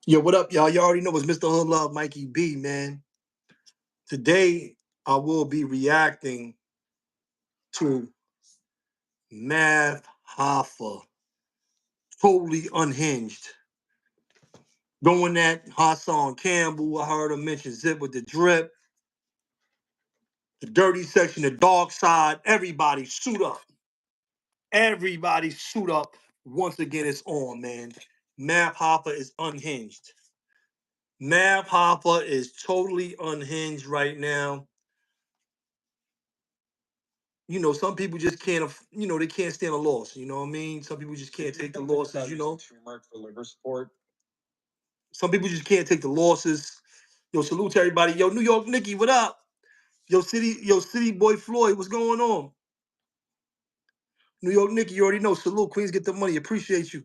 Yo, what up, y'all? Y'all already know it's Mr. Hood Love, Mikey B, man. Today, I will be reacting to Math Hoffa, totally unhinged. Going at Hassan Campbell, I heard him mention ZipWitTheDrip, the dirty section, the dark side. Everybody suit up. Everybody suit up. Once again, it's on, man. Math Hoffa is unhinged. Math Hoffa is totally unhinged right now. You know, some people just can't, they can't stand a loss. You know what I mean? Some people just can't take the losses, you know? Some people just can't take the losses. Yo, salute to everybody. Yo, New York Nikki, what up? City Boy Floyd, what's going on? New York Nikki, you already know. Salute, Queens get the money. Appreciate you.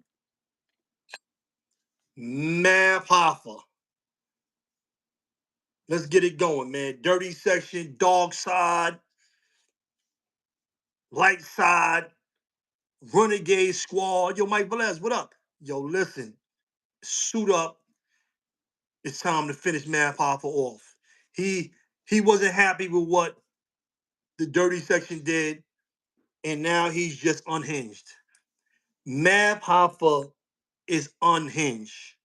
Math Hoffa. Let's get it going, man. Dirty section, dog side, light side, renegade squad. Yo, Mike Velez, what up? Yo, listen, suit up. It's time to finish Math Hoffa off. He wasn't happy with what the dirty section did, and now he's just unhinged. Math Hoffa is unhinged.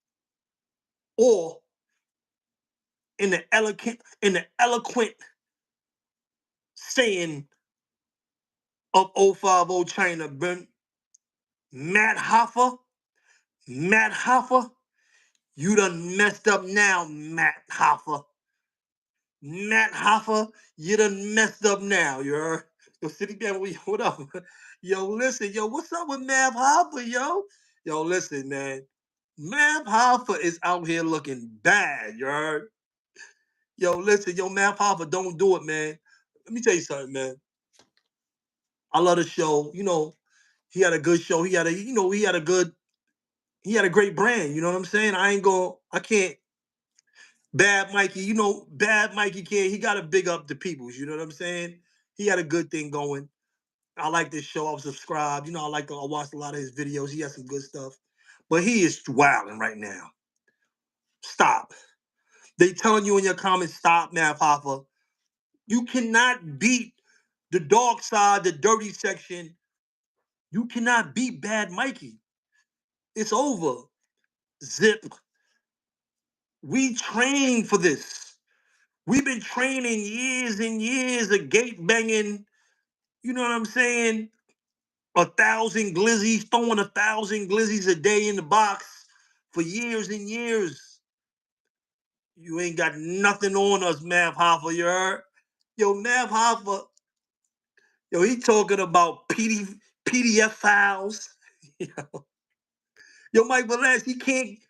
Or in the eloquent saying of 050 China, Math Hoffa, you done messed up now, Math Hoffa. Math Hoffa, you done messed up now, you heard? Yo, City Campbell, what up? Yo, listen, yo, what's up with Math Hoffa, yo? Yo, listen, man. Math Hoffa is out here looking bad, you heard? Yo, listen, yo, Math Hoffa, don't do it, man. Let me tell you something, man. I love the show. You know, he had a good show. He had a great brand. You know what I'm saying? I can't. Bad Mikey, Bad Mikey can't. He got to big up the peoples. You know what I'm saying? He had a good thing going. I like this show. I was subscribed. I watched a lot of his videos. He has some good stuff. But he is wilding right now. Stop. They telling you in your comments, stop, Math Hoffa. You cannot beat the dark side, the dirty section. You cannot beat Bad Mikey. It's over. Zip. We trained for this. We've been training years and years of gate banging. You know what I'm saying? 1,000 glizzies, throwing 1,000 glizzies a day in the box for years and years. You ain't got nothing on us, Math Hoffa, you heard? Yo, Math Hoffa, yo, he talking about PDF files. Yo, Mike Velez,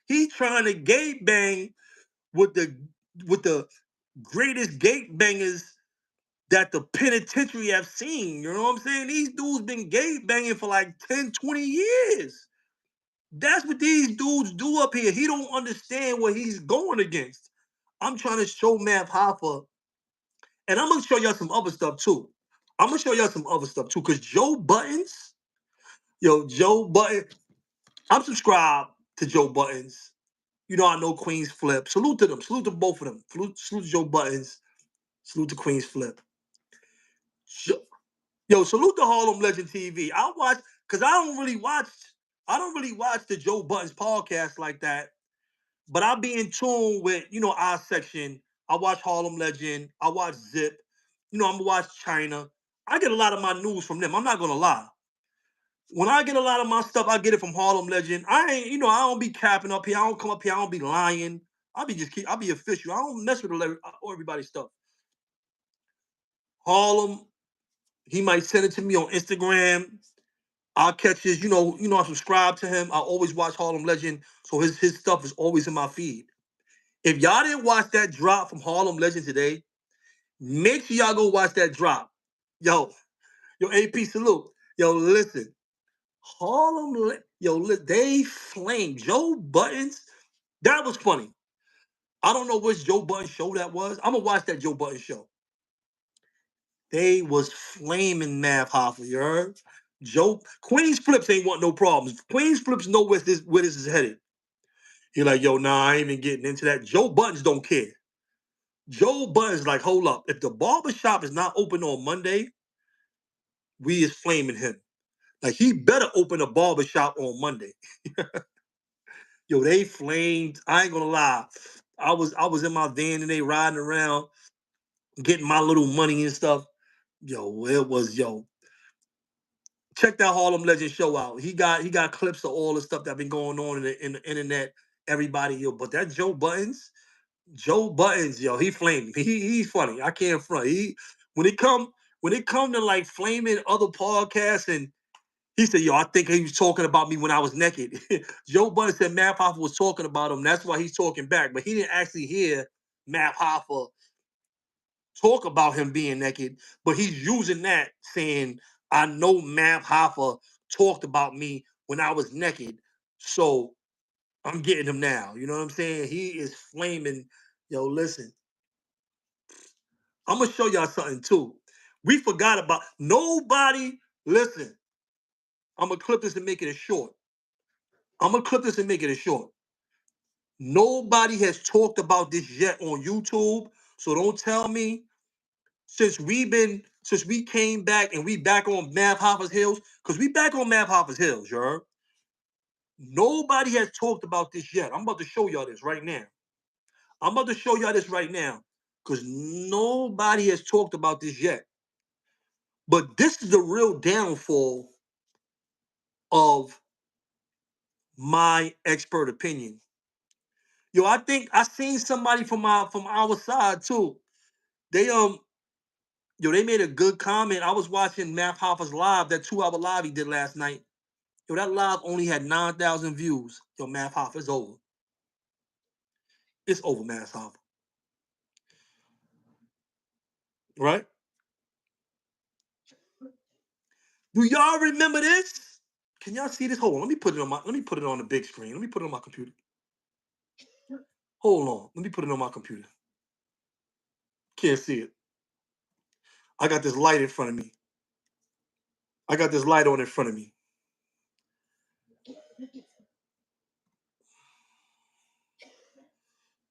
he trying to gate bang with the greatest gate bangers that the penitentiary have seen. You know what I'm saying? These dudes been gate banging for like 10, 20 years. That's what these dudes do up here. He don't understand what he's going against. I'm trying to show Math Hoffa, and I'm gonna show y'all some other stuff too. Because Joe Buttons, I'm subscribed to Joe Buttons. I know Queens Flip. Salute to them. Salute to both of them. Salute to Joe Buttons. Salute to Queens Flip. Yo, salute to Harlem Legend TV. I watch because I don't really watch the Joe Buttons podcast like that. But I'll be in tune with, our section. I watch Harlem Legend. I watch Zip. I'm gonna watch China. I get a lot of my news from them. I'm not gonna lie. When I get a lot of my stuff, I get it from Harlem Legend. I don't be capping up here. I don't come up here. I don't be lying. I'll be official. I don't mess with everybody's stuff. Harlem, he might send it to me on Instagram. I'll catch his, I subscribe to him. I always watch Harlem Legend, so his stuff is always in my feed. If y'all didn't watch that drop from Harlem Legend today, make sure y'all go watch that drop. Yo, AP salute. Yo, listen. They flamed Joe Buttons. That was funny. I don't know which Joe Button show that was. I'm gonna watch that Joe Button show. They was flaming Math Hoffa, you heard? Queens Flips ain't want no problems. Queens Flips know where this is headed. He like, yo, nah, I ain't even getting into that. Joe Buttons don't care. Joe Buttons like, hold up. If the barbershop is not open on Monday, we is flaming him. Like, he better open a barbershop on Monday. Yo, they flamed. I ain't gonna lie. I was in my van and they riding around, getting my little money and stuff. Yo, it was check that Harlem Legend show out. He got clips of all the stuff that been going on in the internet. Everybody, but that Joe Buttons, he flamed. He's funny. I can't front. When it come to like flaming other podcasts, and he said, I think he was talking about me when I was naked. Joe Buttons said Math Hoffa was talking about him. That's why he's talking back. But he didn't actually hear Math Hoffa talk about him being naked, but he's using that saying, I know Math Hoffa talked about me when I was naked, so I'm getting him now. You know what I'm saying? He is flaming. Yo, listen, I'm going to show y'all something too. We forgot about nobody. Listen, I'm going to clip this and make it short. Nobody has talked about this yet on YouTube, so don't tell me since we came back and we back on Math Hoffa's heels, because we back on Math Hoffa's heels, you heard? Nobody has talked about this yet. I'm about to show y'all this right now. Because nobody has talked about this yet. But this is the real downfall of my expert opinion. Yo, I think I seen somebody from our side too. They they made a good comment. I was watching Math Hoffa's live, that 2-hour live he did last night. Yo, that live only had 9,000 views. Yo, Math Hoffa, it's over. It's over, Math Hoffa. Right? Do y'all remember this? Can y'all see this? Hold on. Let me put it on the big screen. Let me put it on my computer. Hold on. Let me put it on my computer. Can't see it. I got this light in front of me. I got this light on in front of me.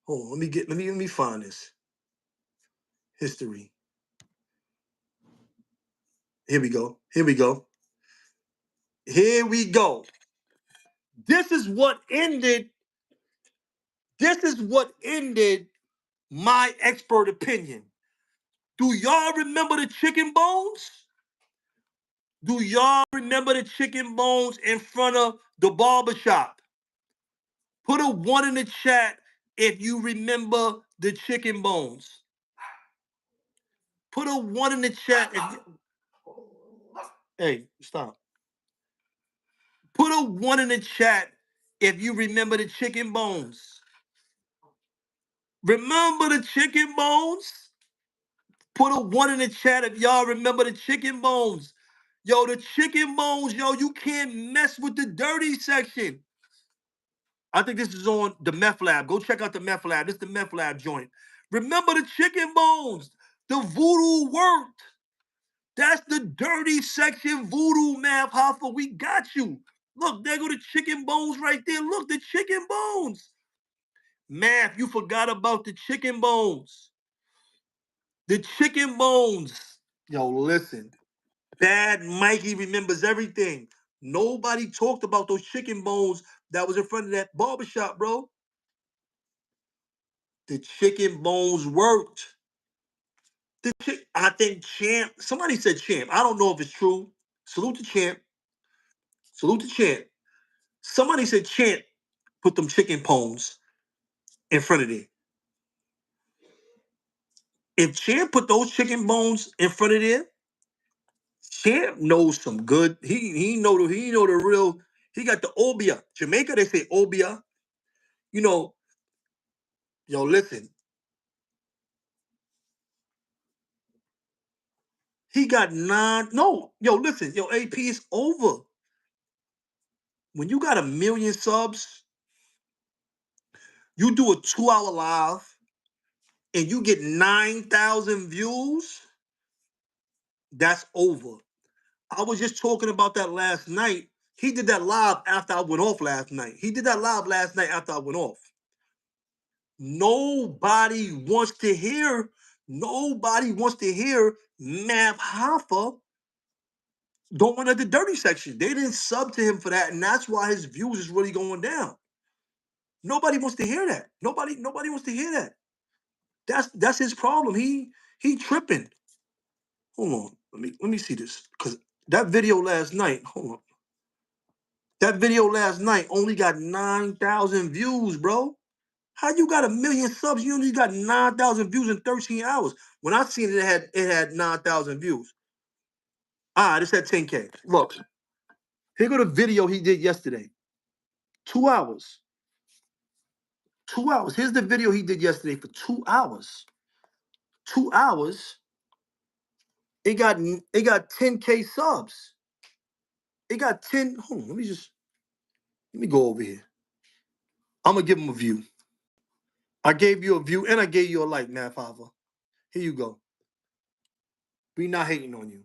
Hold on. Let me find this. History. Here we go. Here we go. Here we go. This is what ended my expert opinion. Do y'all remember the chicken bones? Do y'all remember the chicken bones in front of the barbershop? Put a 1 in the chat if you remember the chicken bones. Put a 1 in the chat if you... Hey, stop. Put a 1 in the chat if you remember the chicken bones. Remember the chicken bones? Put a 1 in the chat if y'all remember the chicken bones. Yo, the chicken bones, you can't mess with the dirty section. I think this is on the Meth Lab. Go check out the Meth Lab. This is the Meth Lab joint. Remember the chicken bones. The Voodoo worked. That's the dirty section. Voodoo, Math Hoffa. We got you. Look, there go the chicken bones right there. Look, the chicken bones. Math, you forgot about the chicken bones. The chicken bones. Yo, listen. Bad Mikey remembers everything. Nobody talked about those chicken bones that was in front of that barbershop, bro. The chicken bones worked. I think Champ, somebody said Champ. I don't know if it's true. Salute to Champ. Somebody said Champ put them chicken bones in front of there. If Champ put those chicken bones in front of there, Champ knows some good. He know the real. He got the obia. Jamaica, they say obia. Yo, listen. He got 9. No, listen. AP is over. When you got 1 million subs, you do a 2-hour live, and you get 9,000 views, that's over. I was just talking about that last night He did that live after I went off last night. He did that live last night after I went off. Nobody wants to hear. Nobody wants to hear Math Hoffa going at the dirty section. They didn't sub to him for that, and that's why his views is really going down. Nobody wants to hear that. Nobody wants to hear that. That's his problem. He tripping. Hold on. Let me see this. Cause that video last night, hold on. That video last night only got 9,000 views, bro. How you got 1 million subs? You only got 9,000 views in 13 hours. When I seen it, it had 9,000 views. This had 10K. Look, here go the video he did yesterday. 2 hours. 2 hours. Here's the video he did yesterday for 2 hours. 2 hours. It got 10K subs. It got 10. Hold on, let me go over here. I'm gonna give him a view. I gave you a view and I gave you a like, Math Hoffa. Here you go. We not hating on you.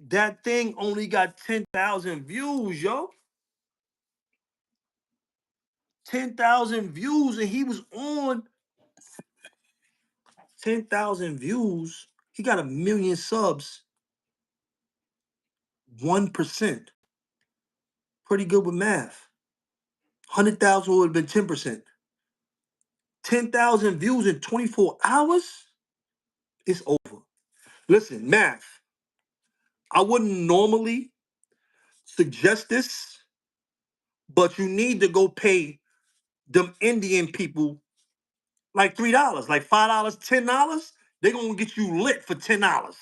That thing only got 10,000 views, yo. 10,000 views, and he was on 10,000 views. He got 1 million subs. 1%. Pretty good with math. 100,000 would have been 10%. 10,000 views in 24 hours? It's over. Listen, math. I wouldn't normally suggest this, but you need to go pay them Indian people like $3, like $5, $10. They're gonna get you lit for $10.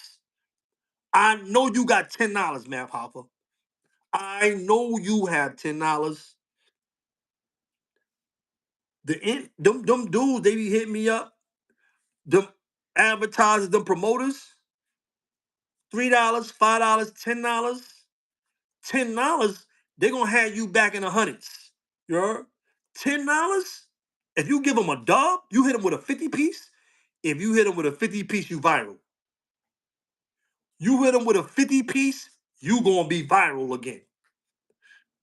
I know you got $10, Math Hoffa. I know you have $10. Them dudes, they be hitting me up. Them advertisers, them promoters, $3, $5, $10. $10, they're gonna have you back in the hundreds. You heard? $10? If you give them a dub, you hit them with a 50 piece. If you hit them with a 50 piece, you viral. You hit them with a 50 piece, you gonna be viral again.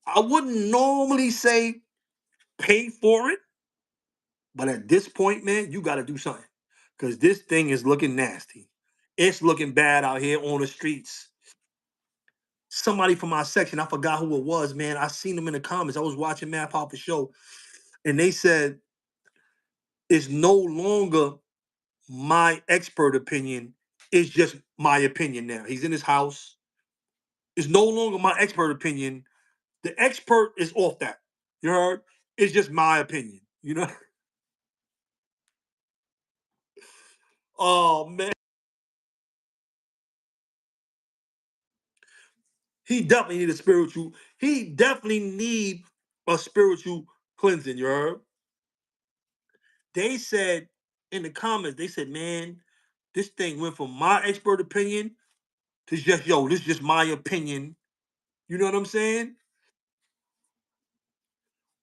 I wouldn't normally say pay for it, but at this point, man, you gotta do something. Because this thing is looking nasty. It's looking bad out here on the streets. Somebody from our section, I forgot who it was, man. I seen them in the comments. I was watching Math Hoffa's show, and they said it's no longer my expert opinion. It's just my opinion now. He's in his house. It's no longer my expert opinion. The expert is off that. You heard? It's just my opinion. You know? Oh man. He definitely need a spiritual. He definitely need a spiritual cleansing. You heard? They said in the comments, they said, man, this thing went from my expert opinion to just, yo, this is just my opinion. You know what I'm saying?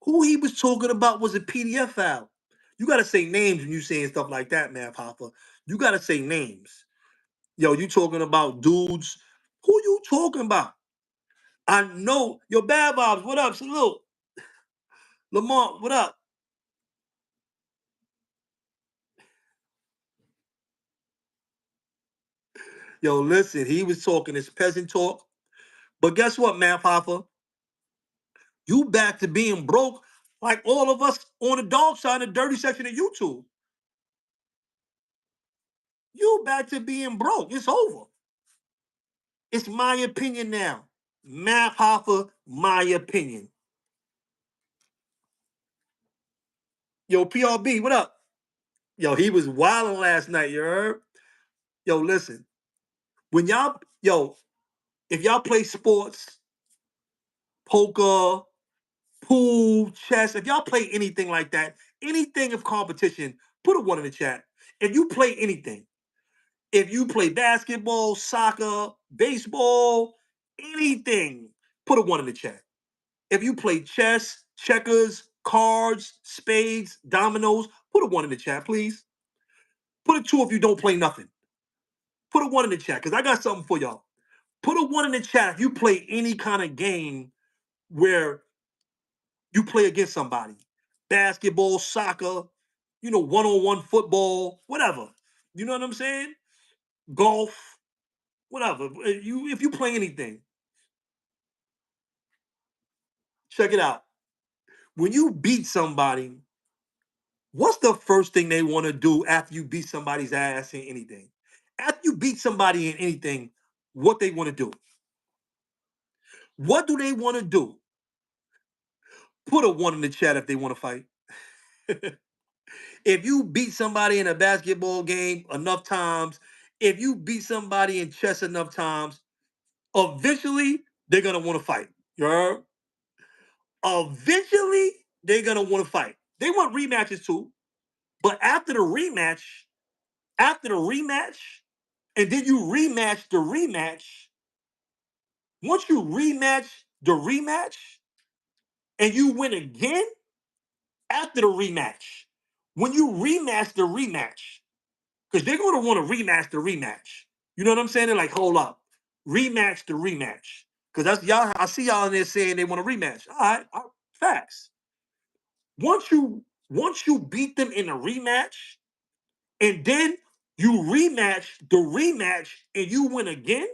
Who he was talking about was a PDF file. You got to say names when you saying stuff like that, Math Hoffa. You got to say names. Yo, you talking about dudes. Who you talking about? I know. Yo, Bad Bobs, what up? Salute. Lamont, what up? Yo, listen, he was talking his peasant talk. But guess what, Math Hoffa? You back to being broke like all of us on the dog side, the dirty section of YouTube. You back to being broke. It's over. It's my opinion now. Math Hoffa, my opinion. Yo, PRB, what up? Yo, he was wilding last night, you heard? Yo, listen. When if y'all play sports, poker, pool, chess, if y'all play anything like that, anything of competition, put a one in the chat. If you play anything, if you play basketball, soccer, baseball, anything, put a one in the chat. If you play chess, checkers, cards, spades, dominoes, put a one in the chat, please. Put a two if you don't play nothing. Put a one in the chat, because I got something for y'all. Put a 1 in the chat if you play any kind of game where you play against somebody. Basketball, soccer, one-on-one football, whatever. You know what I'm saying? Golf, whatever. If you play anything, check it out. When you beat somebody, what's the first thing they want to do after you beat somebody's ass in anything? After you beat somebody in anything, what they want to do? What do they want to do? Put a 1 in the chat if they want to fight. If you beat somebody in a basketball game enough times, if you beat somebody in chess enough times, eventually they're gonna want to fight. You heard? Eventually they're gonna want to fight. They want rematches too, but after the rematch, and then you rematch the rematch. Once you rematch the rematch and you win again after the rematch, when you rematch the rematch, because they're going to want to rematch the rematch. You know what I'm saying? They're like, hold up, rematch the rematch. Because that's y'all. I see y'all in there saying they want to rematch. All right, facts. Once you beat them in a rematch, and then you rematch the rematch, and you win again,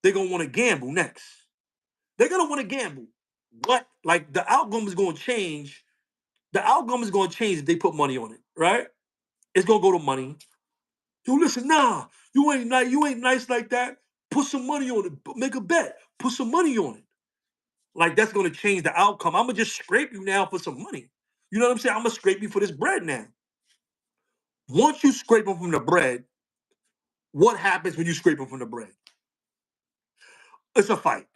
they're gonna want to gamble next. They're gonna want to gamble. What? Like the outcome is going to change. The outcome is going to change if they put money on it, right? It's gonna go to money. Yo, listen, nah, you ain't nice like that. Put some money on it. Make a bet. Put some money on it. Like that's gonna change the outcome. I'm gonna just scrape you now for some money. You know what I'm saying? I'm gonna scrape you for this bread now. Once you scrape them from the bread, what happens when you scrape them from the bread? It's a fight.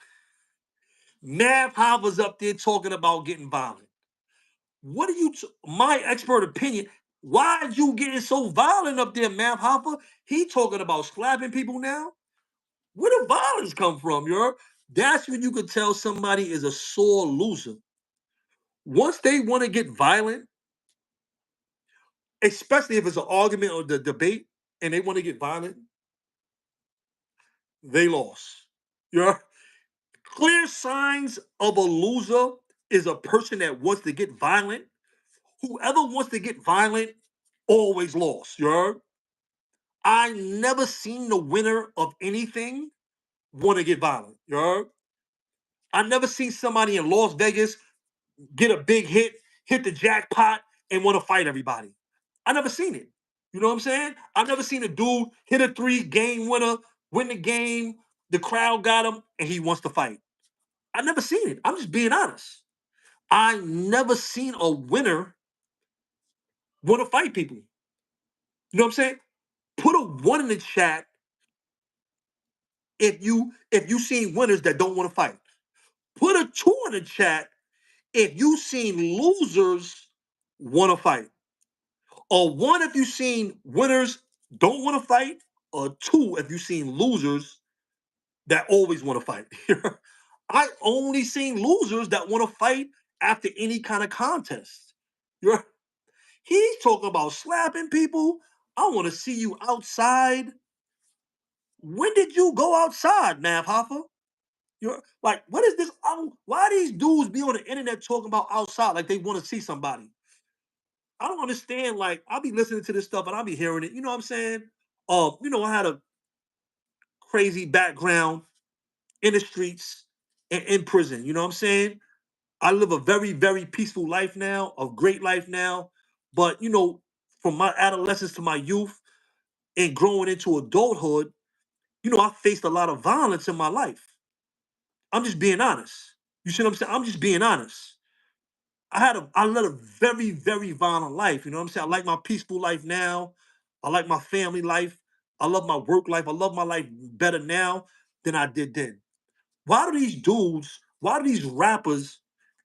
Math Hoffa's up there talking about getting violent. What are my expert opinion? Why are you getting so violent up there, Math Hoffa? He talking about slapping people now. Where the violence come from, yo? That's when you could tell somebody is a sore loser. Once they want to get violent, especially if it's an argument or the debate, and they want to get violent, they lost. Yeah. Clear signs of a loser is a person that wants to get violent. Whoever wants to get violent always lost. Yeah. I never seen the winner of anything want to get violent. Yeah. I never seen somebody in Las Vegas get a big hit the jackpot, and want to fight everybody. I never seen it. You know what I'm saying? I've never seen a dude hit a 3 game winner, win the game, the crowd got him, and he wants to fight. I never seen it. I'm just being honest. I never seen a winner want to fight people. You know what I'm saying? Put a 1 in the chat if you seen winners that don't want to fight. Put a 2 in the chat if you seen losers want to fight. Or 1 if you seen winners don't want to fight, or 2 if you seen losers that always want to fight. I only seen losers that want to fight after any kind of contest. You're, he's talking about slapping people. I want to see you outside. When did you go outside, Math Hoffa? You're like, what is this? Why these dudes be on the internet talking about outside like they want to see somebody? I don't understand. Like, I'll be listening to this stuff and I'll be hearing it. You know what I'm saying? I had a crazy background in the streets and in prison. You know what I'm saying? I live a very, very peaceful life now, a great life now. But, from my adolescence to my youth and growing into adulthood, I faced a lot of violence in my life. I'm just being honest. You see what I'm saying? I'm just being honest. I led a very, very violent life. You know what I'm saying? I like my peaceful life now. I like my family life. I love my work life. I love my life better now than I did then. Why do these rappers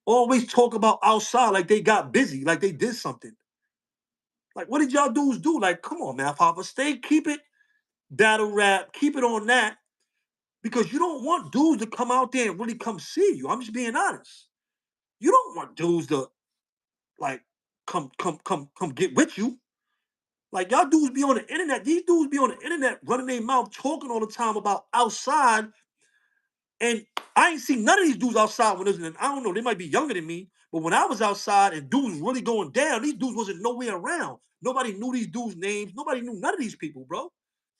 always talk about outside like they got busy, like they did something? Like, what did y'all dudes do? Like, come on, man, Papa, keep it battle rap, keep it on that, because you don't want dudes to come out there and really come see you. I'm just being honest. You don't want dudes to like come get with you. Like y'all dudes be on the internet. These dudes be on the internet running their mouth, talking all the time about outside. And I ain't seen none of these dudes outside when there's, I don't know, they might be younger than me, but when I was outside and dudes really going down, these dudes wasn't nowhere around. Nobody knew these dudes' names. Nobody knew none of these people, bro.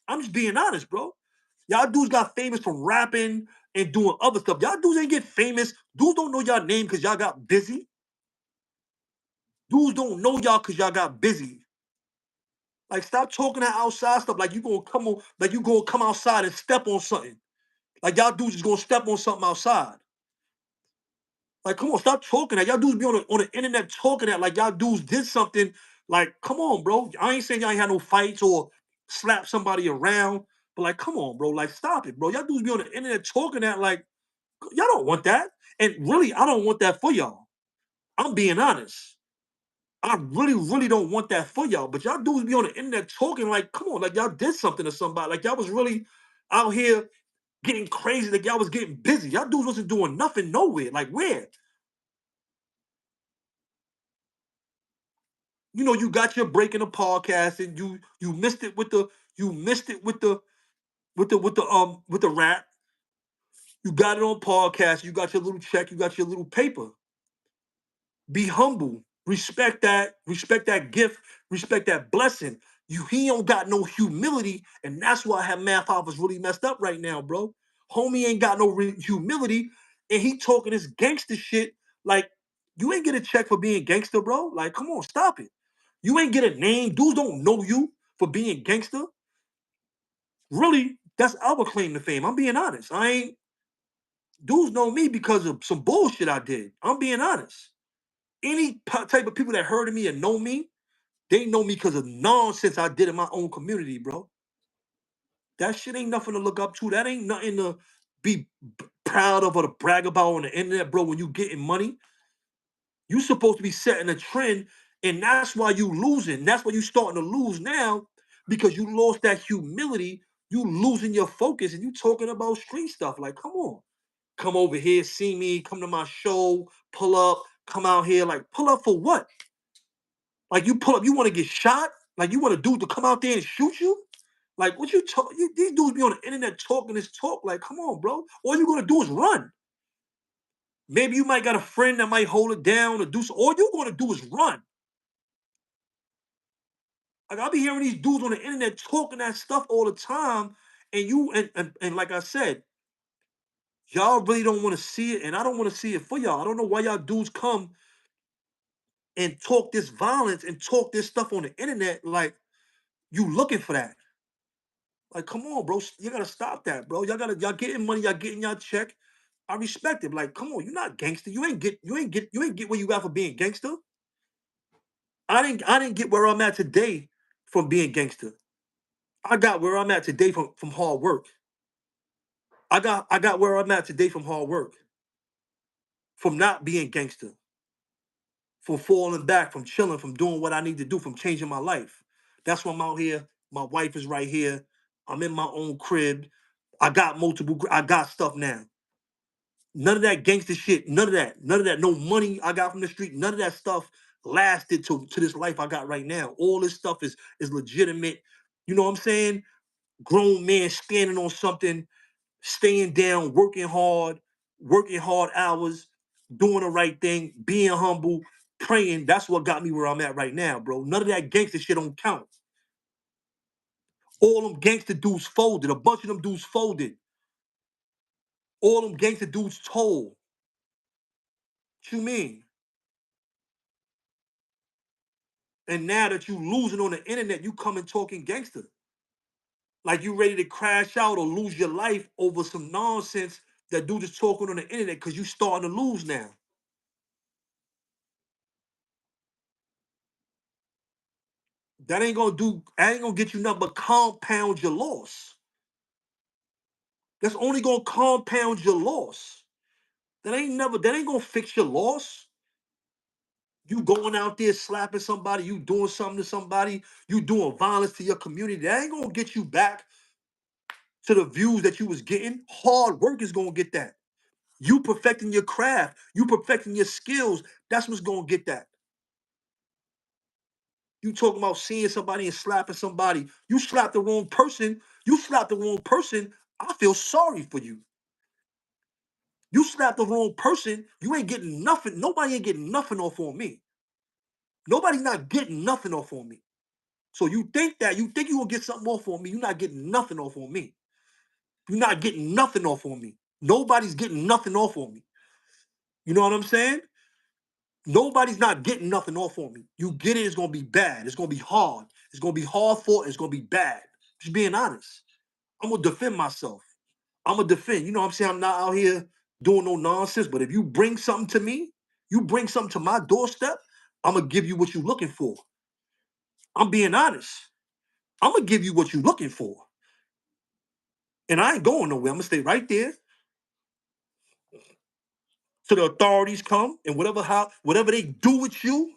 I'm just being honest, bro. Y'all dudes got famous from rapping and doing other stuff. Y'all dudes ain't get famous. Dudes don't know y'all name because y'all got busy. Dudes don't know y'all because y'all got busy. Like, stop talking that outside stuff like you gonna come on, like you gonna come outside and step on something. Like y'all dudes is gonna step on something outside. Like, come on, stop talking that. Y'all dudes be on the internet talking that like y'all dudes did something. Like, come on, bro. I ain't saying y'all ain't had no fights or slap somebody around, but like, come on, bro. Like, stop it, bro. Y'all dudes be on the internet talking that like y'all don't want that. And really, I don't want that for y'all. I'm being honest. I really, really don't want that for y'all. But y'all dudes be on the internet talking like, come on, like y'all did something to somebody. Like y'all was really out here getting crazy. Like y'all was getting busy. Y'all dudes wasn't doing nothing nowhere. Like where? You know, you got your break in the podcast and you missed it with the you missed it with the rap. You got it on podcast. You got your little check. You got your little paper. Be humble. Respect that gift. Respect that blessing. He don't got no humility, and that's why I have Math Hoffa's really messed up right now, bro. Homie ain't got no humility, and he talking this gangster shit. Like, you ain't get a check for being gangster, bro. Like, come on, stop it. You ain't get a name. Dudes don't know you for being gangster. Really, that's our claim to fame. I'm being honest. I ain't dudes know me because of some bullshit I did. I'm being honest. Any type of people that heard of me and know me, they know me because of nonsense I did in my own community, bro. That shit ain't nothing to look up to. That ain't nothing to be proud of or to brag about on the internet, bro. When you getting money, you supposed to be setting a trend, and that's why you losing. That's why you starting to lose now because you lost that humility. You losing your focus, and you talking about street stuff. Like, come on, come over here, see me, come to my show, pull up, come out here. Like, pull up for what? Like you pull up, you want to get shot? Like you want a dude to come out there and shoot you? Like what you talk? These dudes be on the internet talking this talk. Like, come on, bro. All you gonna do is run. Maybe you might got a friend that might hold it down or do. All you gonna do is run. Like I'll be hearing these dudes on the internet talking that stuff all the time, and and like I said, y'all really don't want to see it, and I don't want to see it for y'all. I don't know why y'all dudes come and talk this violence and talk this stuff on the internet like you looking for that. Like, come on, bro. You gotta stop that, bro. Y'all getting money, y'all getting y'all check. I respect it. Like, come on, you're not gangster. You ain't get where you got for being gangster. I didn't get where I'm at today from being gangster. I got where I'm at today from hard work. I got where I'm at today from hard work. From not being gangster. From falling back, from chilling, from doing what I need to do, from changing my life. That's why I'm out here. My wife is right here. I'm in my own crib. I got stuff now. None of that gangster shit. None of that. None of that. No money I got from the street. None of that stuff lasted to this life I got right now. All this stuff is legitimate. You know what I'm saying? Grown man standing on something, staying down, working hard hours, doing the right thing, being humble, praying. That's what got me where I'm at right now, bro. None of that gangster shit don't count. All them gangster dudes folded. A bunch of them dudes folded. All them gangster dudes told. What you mean? And now that you losing on the internet, you coming talking gangster. Like you ready to crash out or lose your life over some nonsense that dude is talking on the internet because you starting to lose now. That ain't gonna get you nothing but compound your loss. That's only gonna compound your loss. That ain't gonna fix your loss. You going out there slapping somebody, you doing something to somebody, you doing violence to your community. That ain't gonna get you back to the views that you was getting. Hard work is gonna get that. You perfecting your craft, you perfecting your skills. That's what's gonna get that. You talking about seeing somebody and slapping somebody. You slapped the wrong person. You slapped the wrong person. I feel sorry for you. You slapped the wrong person. You ain't getting nothing. Nobody ain't getting nothing off on me. Nobody's not getting nothing off on me. So you think you will get something off on me. You're not getting nothing off on me. You're not getting nothing off on me. Nobody's getting nothing off on me. You know what I'm saying? Nobody's not getting nothing off on me. You get it, it's gonna be bad. It's gonna be hard. It's gonna be hard fought. It's gonna be bad. Just being honest. I'm gonna defend myself. I'm gonna defend. You know what I'm saying? I'm not out here doing no nonsense. But if you bring something to me, you bring something to my doorstep, I'm gonna give you what you're looking for. I'm being honest. I'm gonna give you what you're looking for. And I ain't going nowhere. I'm gonna stay right there till the authorities come and whatever they do with you,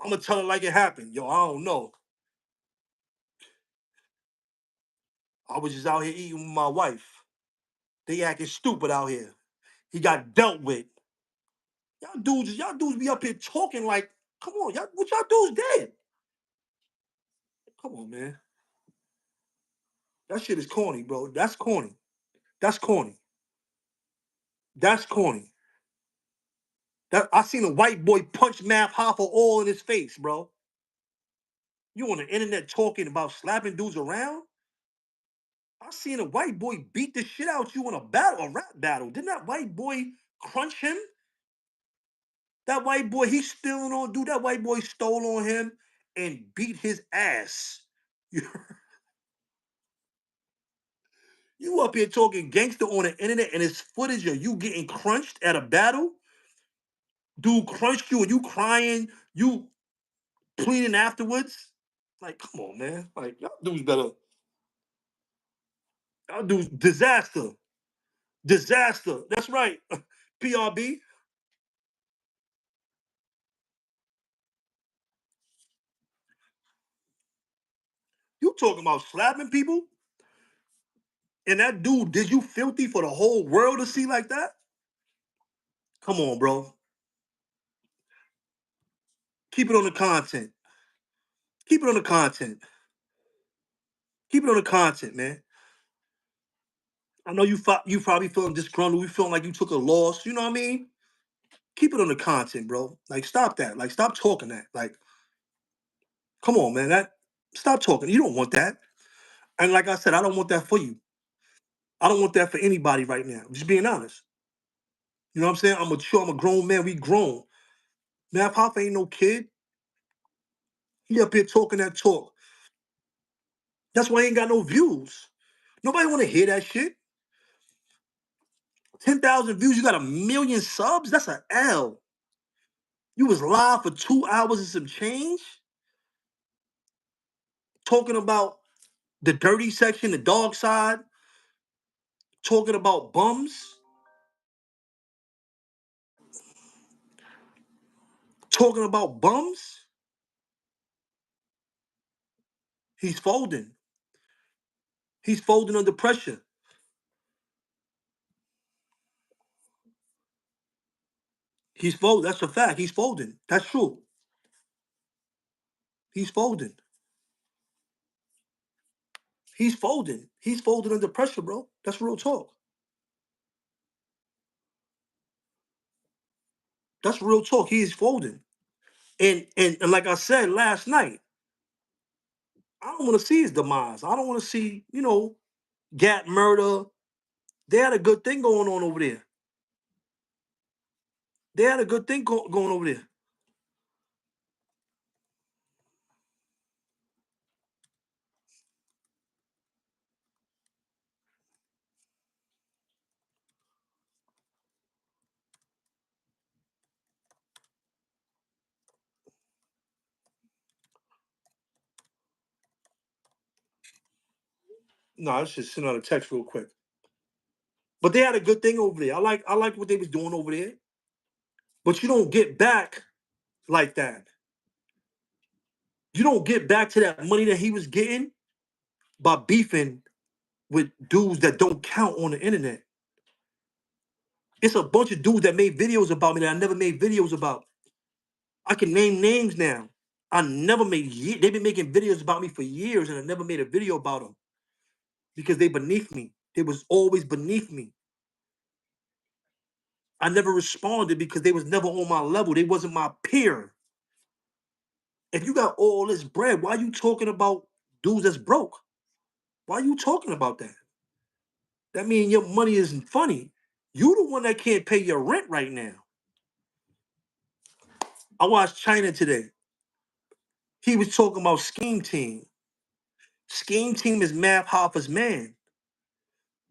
I'm gonna tell it like it happened. Yo, I don't know. I was just out here eating with my wife. They acting stupid out here. He got dealt with. Y'all dudes be up here talking like, come on, y'all, what y'all dudes did? Come on, man. That shit is corny, bro. That's corny. That's corny. That's corny. That I seen a white boy punch Math Hoffa all in his face, bro. You on the internet talking about slapping dudes around? I seen a white boy beat the shit out you in a rap battle. Didn't that white boy crunch him? That white boy, he's stealing on dude. That white boy stole on him and beat his ass. You, you up here talking gangster on the internet and it's footage of you getting crunched at a battle? Dude crunched you and you crying, you pleading afterwards? Like, come on, man. Like, y'all dudes better. Y'all dudes, disaster. Disaster. That's right. PRB. You talking about slapping people? And that dude did you filthy for the whole world to see like that? Come on, bro. Keep it on the content. Keep it on the content. Keep it on the content, man. I know you probably feeling disgruntled. You feeling like you took a loss. You know what I mean? Keep it on the content, bro. Like, stop that. Like, stop talking that. Like, come on, man. Stop talking. You don't want that. And like I said, I don't want that for you. I don't want that for anybody right now. Just being honest. You know what I'm saying? I'm mature. I'm a grown man. We grown. Math Hoffa ain't no kid. He up here talking that talk. That's why he ain't got no views. Nobody want to hear that shit. 10,000 views. You got 1,000,000 subs. That's an L. You was live for 2 hours and some change, talking about the dirty section, the dog side, talking about bums, talking about bums. He's folding. He's folding under pressure. He's folding. That's a fact. He's folding. That's true. He's folding. He's folding. He's folding under pressure, bro. That's real talk. That's real talk. He is folding. And like I said last night, I don't want to see his demise. I don't want to see, Gat murder. They had a good thing going on over there. They had a good thing going over there. No, let's just send out a text real quick. But they had a good thing over there. I like what they was doing over there. But you don't get back like that. You don't get back to that money that he was getting by beefing with dudes that don't count on the internet. It's a bunch of dudes that made videos about me that I never made videos about. I can name names now. I never made. They've been making videos about me for years, and I never made a video about them because they beneath me. They was always beneath me. I never responded because they was never on my level. They wasn't my peer. If you got all this bread, why you talking about dudes that's broke? Why you talking about that? That means your money isn't funny. You the one that can't pay your rent right now. I watched China today. He was talking about Scheme Team. Scheme Team is Math Hoffa's man.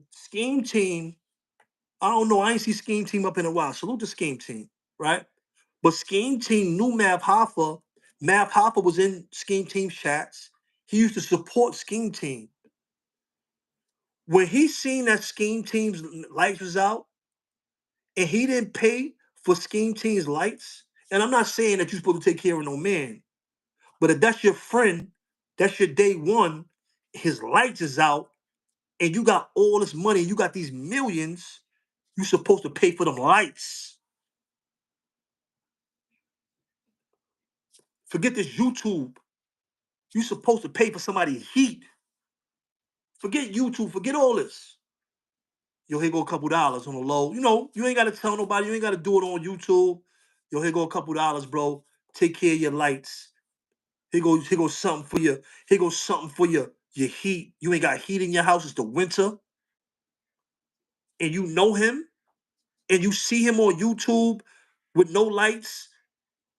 Scheme Team, I don't know. I ain't see Scheme Team up in a while. Salute the Scheme Team, right? But Scheme Team knew Math Hoffa. Math Hoffa was in Scheme Team chats. He used to support Scheme Team. When he seen that Scheme Team's lights was out and he didn't pay for Scheme Team's lights, and I'm not saying that you're supposed to take care of no man, but if that's your friend, that's your day one, his lights is out, and you got all this money, you got these millions, you supposed to pay for them lights. Forget this YouTube. You supposed to pay for somebody's heat. Forget YouTube, forget all this. Yo, here go a couple dollars on the low. You know, you ain't got to tell nobody. You ain't got to do it on YouTube. Yo, here go a couple dollars, bro. Take care of your lights. Here goes something for you. Here goes something for your heat. You ain't got heat in your house. It's the winter. And you know him. And you see him on YouTube with no lights,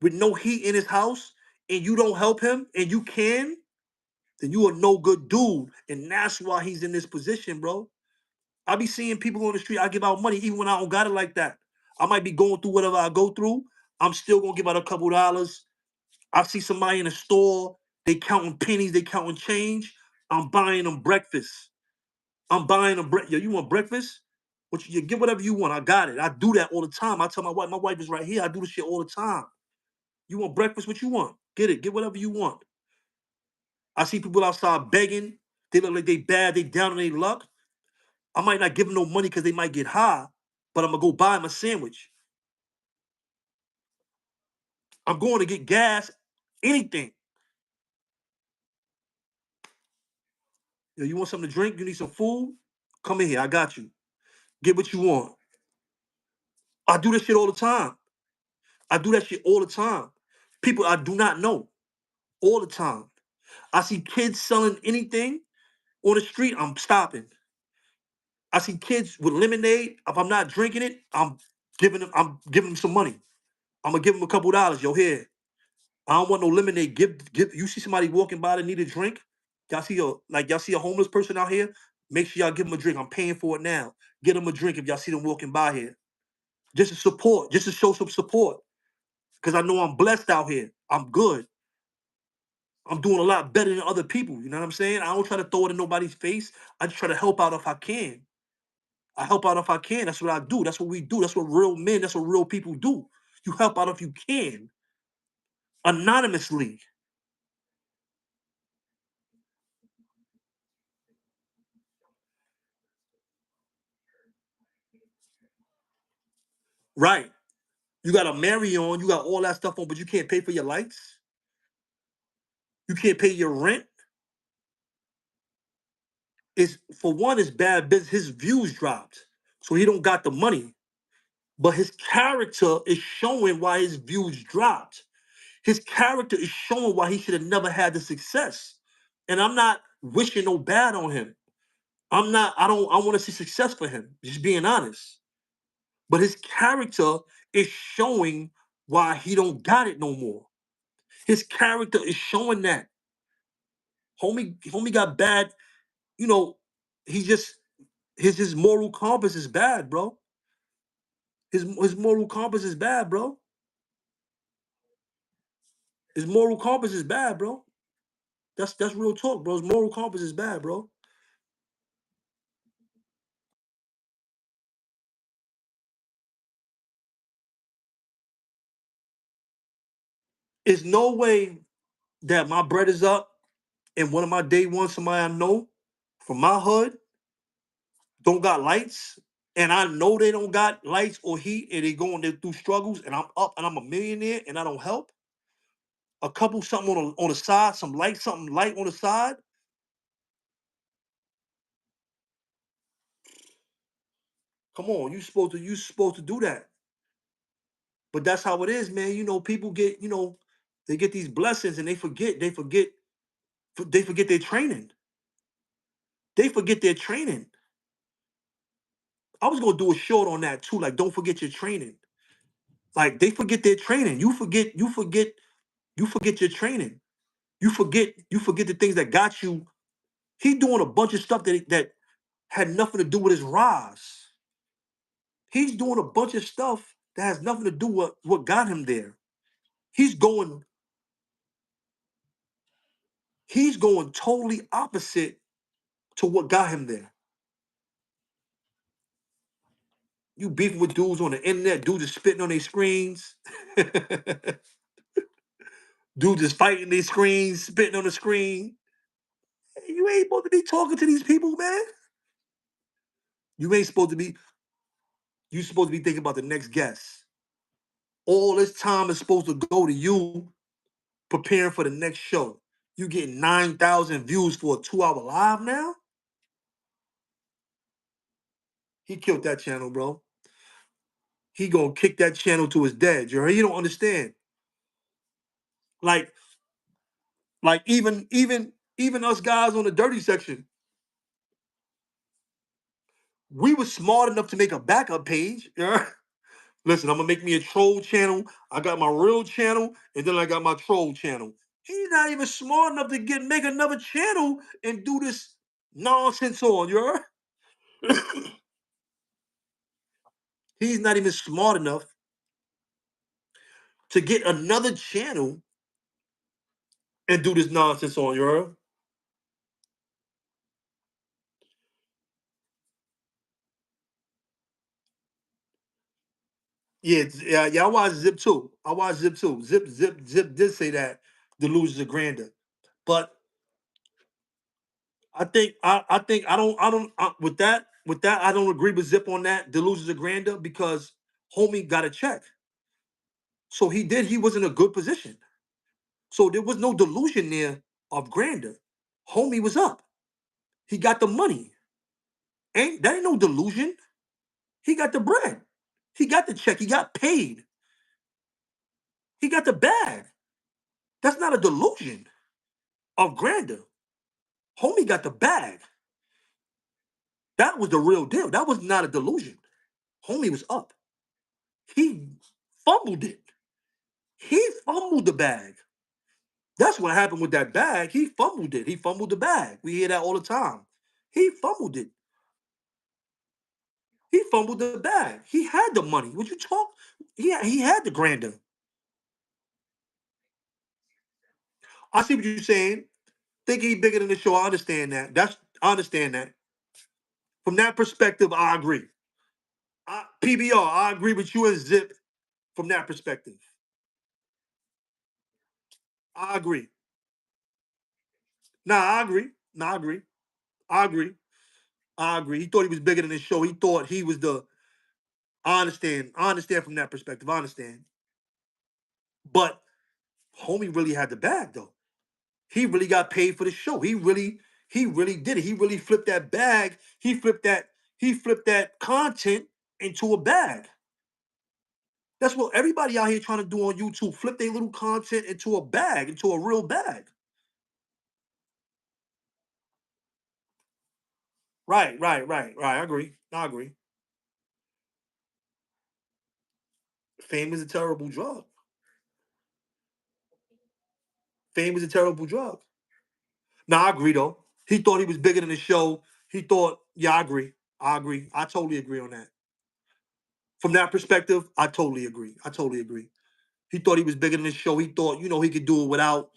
with no heat in his house. And you don't help him. And you can. Then you a no good dude. And that's why he's in this position, bro. I be seeing people on the street. I give out money even when I don't got it like that. I might be going through whatever I go through. I'm still gonna give out a couple dollars. I see somebody in a store. They counting pennies. They counting change. I'm buying them breakfast. I'm buying them breakfast. Yo, you want breakfast? What you get whatever you want. I got it. I do that all the time. I tell my wife. My wife is right here. I do this shit all the time. You want breakfast? What you want? Get it. Get whatever you want. I see people outside begging. They look like they bad. They down on their luck. I might not give them no money because they might get high, but I'm gonna go buy them a sandwich. I'm going to get gas, anything. Yo, you want something to drink? You need some food? Come in here. I got you. Get what you want. I do this shit all the time. I do that shit all the time. People I do not know all the time. I see kids selling anything on the street. I'm stopping. I see kids with lemonade. If I'm not drinking it, I'm giving them some money. I'm gonna give them a couple dollars. Yo, here. I don't want no lemonade. Give. You see somebody walking by that need a drink? Y'all see a homeless person out here? Make sure y'all give them a drink. I'm paying for it now. Get them a drink if y'all see them walking by here. Just to support, just to show some support. Because I know I'm blessed out here. I'm good. I'm doing a lot better than other people. You know what I'm saying? I don't try to throw it in nobody's face. I just try to help out if I can. I help out if I can. That's what I do. That's what we do. That's what real men, that's what real people do. You help out if you can. Anonymously. Right. You got a marry on, you got all that stuff on, but you can't pay for your lights. You can't pay your rent. It's for one, it's bad business. His views dropped, so he don't got the money. But his character is showing why his views dropped. His character is showing why he should have never had the success. And I'm not wishing no bad on him. I'm not. I want to see success for him. Just being honest. But his character is showing why he don't got it no more. His character is showing that. Homie got bad. You know, he just his moral compass is bad, bro. His moral compass is bad, bro. His moral compass is bad, bro. That's real talk, bro. His moral compass is bad, bro. There's no way that my bread is up and one of my day one, somebody I know from my hood don't got lights, and I know they don't got lights or heat, and they going there through struggles, and I'm up and I'm a millionaire and I don't help. a couple something on the side, something light on the side. Come on, you supposed to do that. But that's how it is, man. People get, they get these blessings and they forget their training. They forget their training. I was gonna do a short on that too. Like, don't forget your training. Like, they forget their training. You forget your training. You forget the things that got you. He doing a bunch of stuff that had nothing to do with his rise. He's doing a bunch of stuff that has nothing to do with what got him there. He's going, he's going totally opposite to what got him there. You beefing with dudes on the internet, dudes is spitting on their screens. Dudes is fighting their screens, spitting on the screen. Hey, you ain't supposed to be talking to these people, man. You ain't supposed to be, you supposed to be thinking about the next guest. All this time is supposed to go to you preparing for the next show. You getting 9,000 views for a 2-hour live now? He killed that channel, bro. He gonna kick that channel to his dead. You don't understand. Like, even us guys on the dirty section, we were smart enough to make a backup page. Listen, I'm gonna make me a troll channel. I got my real channel, and then I got my troll channel. He's not even smart enough to make another channel and do this nonsense on, you heard? He's not even smart enough to get another channel and do this nonsense on, you heard? Yeah. I watched Zip too. I watched Zip too. Zip did say that delusions are grander, but I think with that I don't agree with Zip on that. Delusions are grander because homie got a check, so he was in a good position, so there was no delusion there of grander. Homie was up. He got the money. Ain't no delusion. He got the bread. He got the check. He got paid. He got the bag. That's not a delusion of grandeur. Homie got the bag. That was the real deal. That was not a delusion. Homie was up. He fumbled it. He fumbled the bag. That's what happened with that bag. He fumbled it. He fumbled the bag. We hear that all the time. He fumbled it. He fumbled the bag. He had the money. Would you talk? He had the grandeur. I see what you're saying. Think he bigger than the show. I understand that. I understand that. From that perspective, I agree. PBR, I agree with you and Zip from that perspective. I agree. Nah, I agree. Nah, I agree. I agree. I agree. He thought he was bigger than the show. He thought he was the. I understand. I understand from that perspective. I understand. But homie really had the bag though. He really got paid for the show. He really did it. He really flipped that bag. He flipped that content into a bag. That's what everybody out here trying to do on YouTube. Flip their little content into a bag, into a real bag. Right. I agree. I agree. Fame is a terrible drug. Fame is a terrible drug. Now I agree though. He thought he was bigger than the show. He thought, yeah, I agree. I agree. I totally agree on that. From that perspective, I totally agree. I totally agree. He thought he was bigger than the show. He thought, he could do it without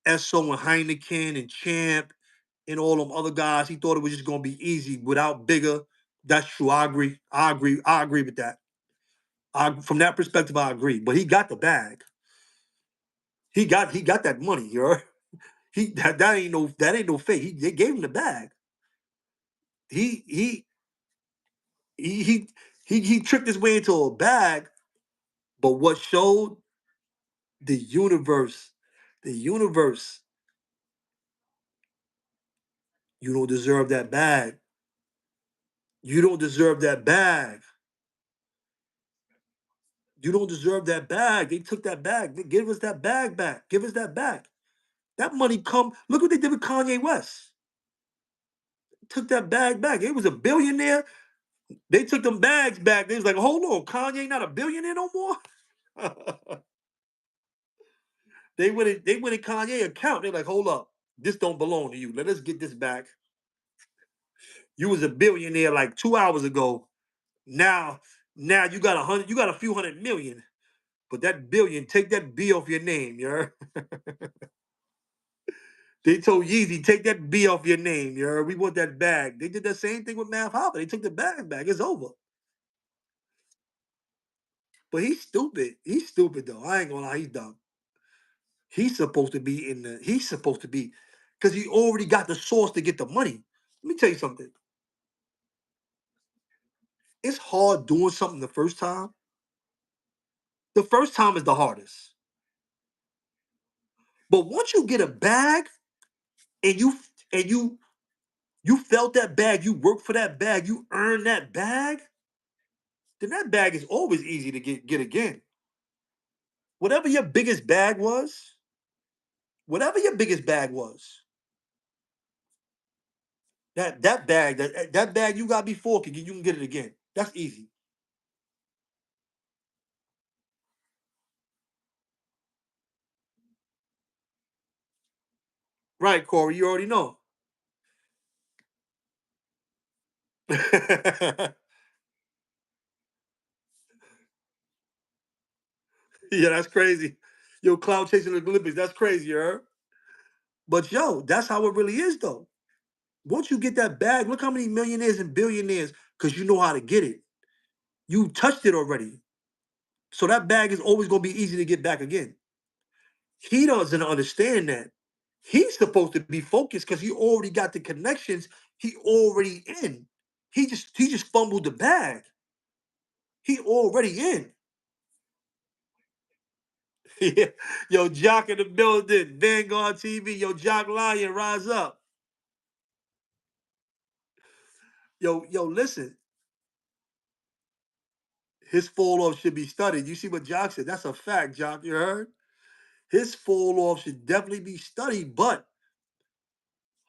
Esso and Heineken and Champ and all them other guys. He thought it was just gonna be easy without bigger. That's true. I agree. I agree. I agree with that. From that perspective, I agree. But he got the bag. He got that money, that ain't no fake. They gave him the bag. He he he he he tricked his way into a bag. But what showed the universe The universe, you don't deserve that bag. You don't deserve that bag. You don't deserve that bag. They took that bag. Give us that bag back. Give us that back. That money come. Look what they did with Kanye West. Took that bag back. It was a billionaire. They took them bags back. They was like, hold on, Kanye not a billionaire no more. They went in Kanye account. They're like, hold up, this don't belong to you. Let us get this back. You was a billionaire like 2 hours ago. Now, now you got a few hundred million. But that billion, take that B off your name, you heard? They told Yeezy, take that B off your name, you heard? We want that bag. They did the same thing with Math Hoffa. They took the bag back. It's over. But he's stupid. He's stupid though. I ain't gonna lie, he's dumb. He's supposed to be, because he already got the source to get the money. Let me tell you something. It's hard doing something the first time. The first time is the hardest. But once you get a bag and you felt that bag, you worked for that bag, you earned that bag, then that bag is always easy to get again. Whatever your biggest bag was, whatever your biggest bag was, that bag you got before you can get it again. That's easy. Right, Corey, you already know. Yeah, that's crazy. Yo, cloud chasing the Olympics, that's crazy, you heard? But yo, that's how it really is though. Once you get that bag, look how many millionaires and billionaires, because you know how to get it. You touched it already. So that bag is always gonna be easy to get back again. He doesn't understand that. He's supposed to be focused because he already got the connections. He already in. He just fumbled the bag. He already in. Yeah. Yo, Jock in the building. Vanguard TV. Yo, Jock Lion, rise up. Yo, listen. His fall off should be studied. You see what Jock said? That's a fact, Jock. You heard? His fall off should definitely be studied, but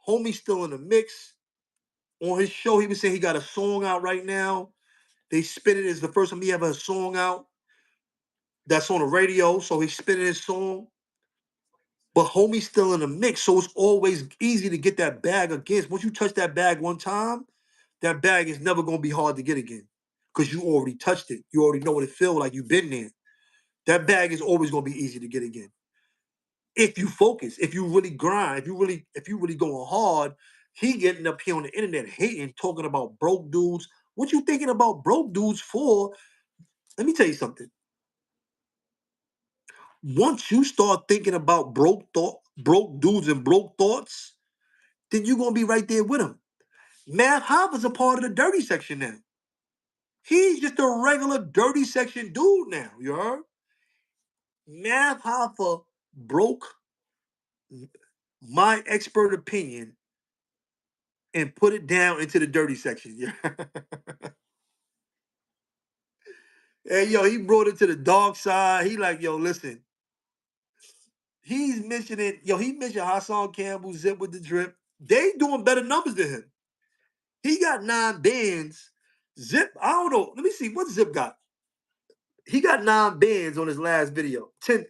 homie's still in the mix. On his show, he was saying he got a song out right now. They spin it as the first time he ever a song out that's on the radio. So he's spinning his song. But homie's still in the mix. So it's always easy to get that bag again. Once you touch that bag one time, that bag is never gonna be hard to get again. Because you already touched it. You already know what it feels like. You've been there. That bag is always gonna be easy to get again. If you focus, if you really grind, if you really going hard, he getting up here on the internet hating, talking about broke dudes. What you thinking about broke dudes for? Let me tell you something. Once you start thinking about broke dudes and broke thoughts, then you're gonna be right there with them. Math Hoffa's a part of the dirty section now. He's just a regular dirty section dude now. You heard? Math Hoffa broke my expert opinion and put it down into the dirty section. Yeah. Hey, yo, he brought it to the dark side. He like, yo, listen. He's mentioning, yo, he mentioned Hassan Campbell, Zip with the Drip. They doing better numbers than him. He got 9 bands. Zip, I don't know. Let me see what Zip got. He got 9 bands on his last video. 10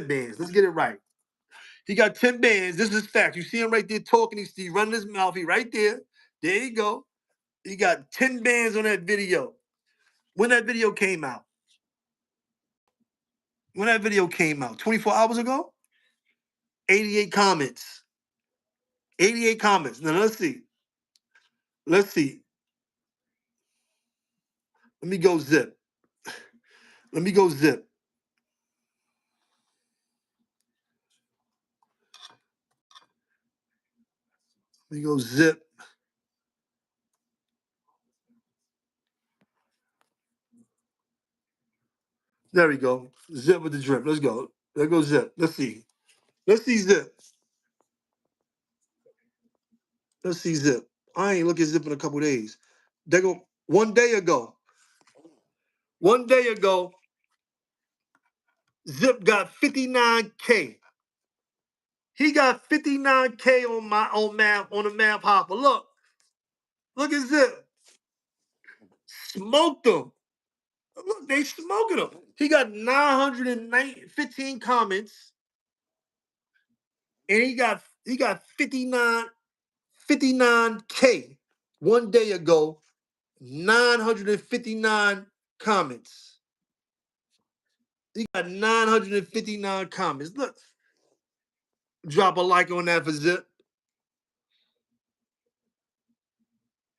bands. Let's get it right. He got 10 bands. This is fact. You see him right there talking. He's running his mouth. He right there. There you go. He got 10 bands on that video. When that video came out. When that video came out, 24 hours ago, 88 comments. 88 comments. Now let's see. Let's see. Let me go Zip. Let me go Zip. Let me go Zip. There we go. Zip with the drip. Let's go. There goes Zip. Let's see. Let's see Zip. Let's see Zip. I ain't look at Zip in a couple days. They go 1 day ago. 1 day ago, Zip got 59K. He got 59K on the Math Hoffa. Look at Zip. Smoked him. Look, they smoking him. He got 915 comments, and he got 59K 1 day ago. 959 comments. He got 959 comments. Look, drop a like on that for Zip.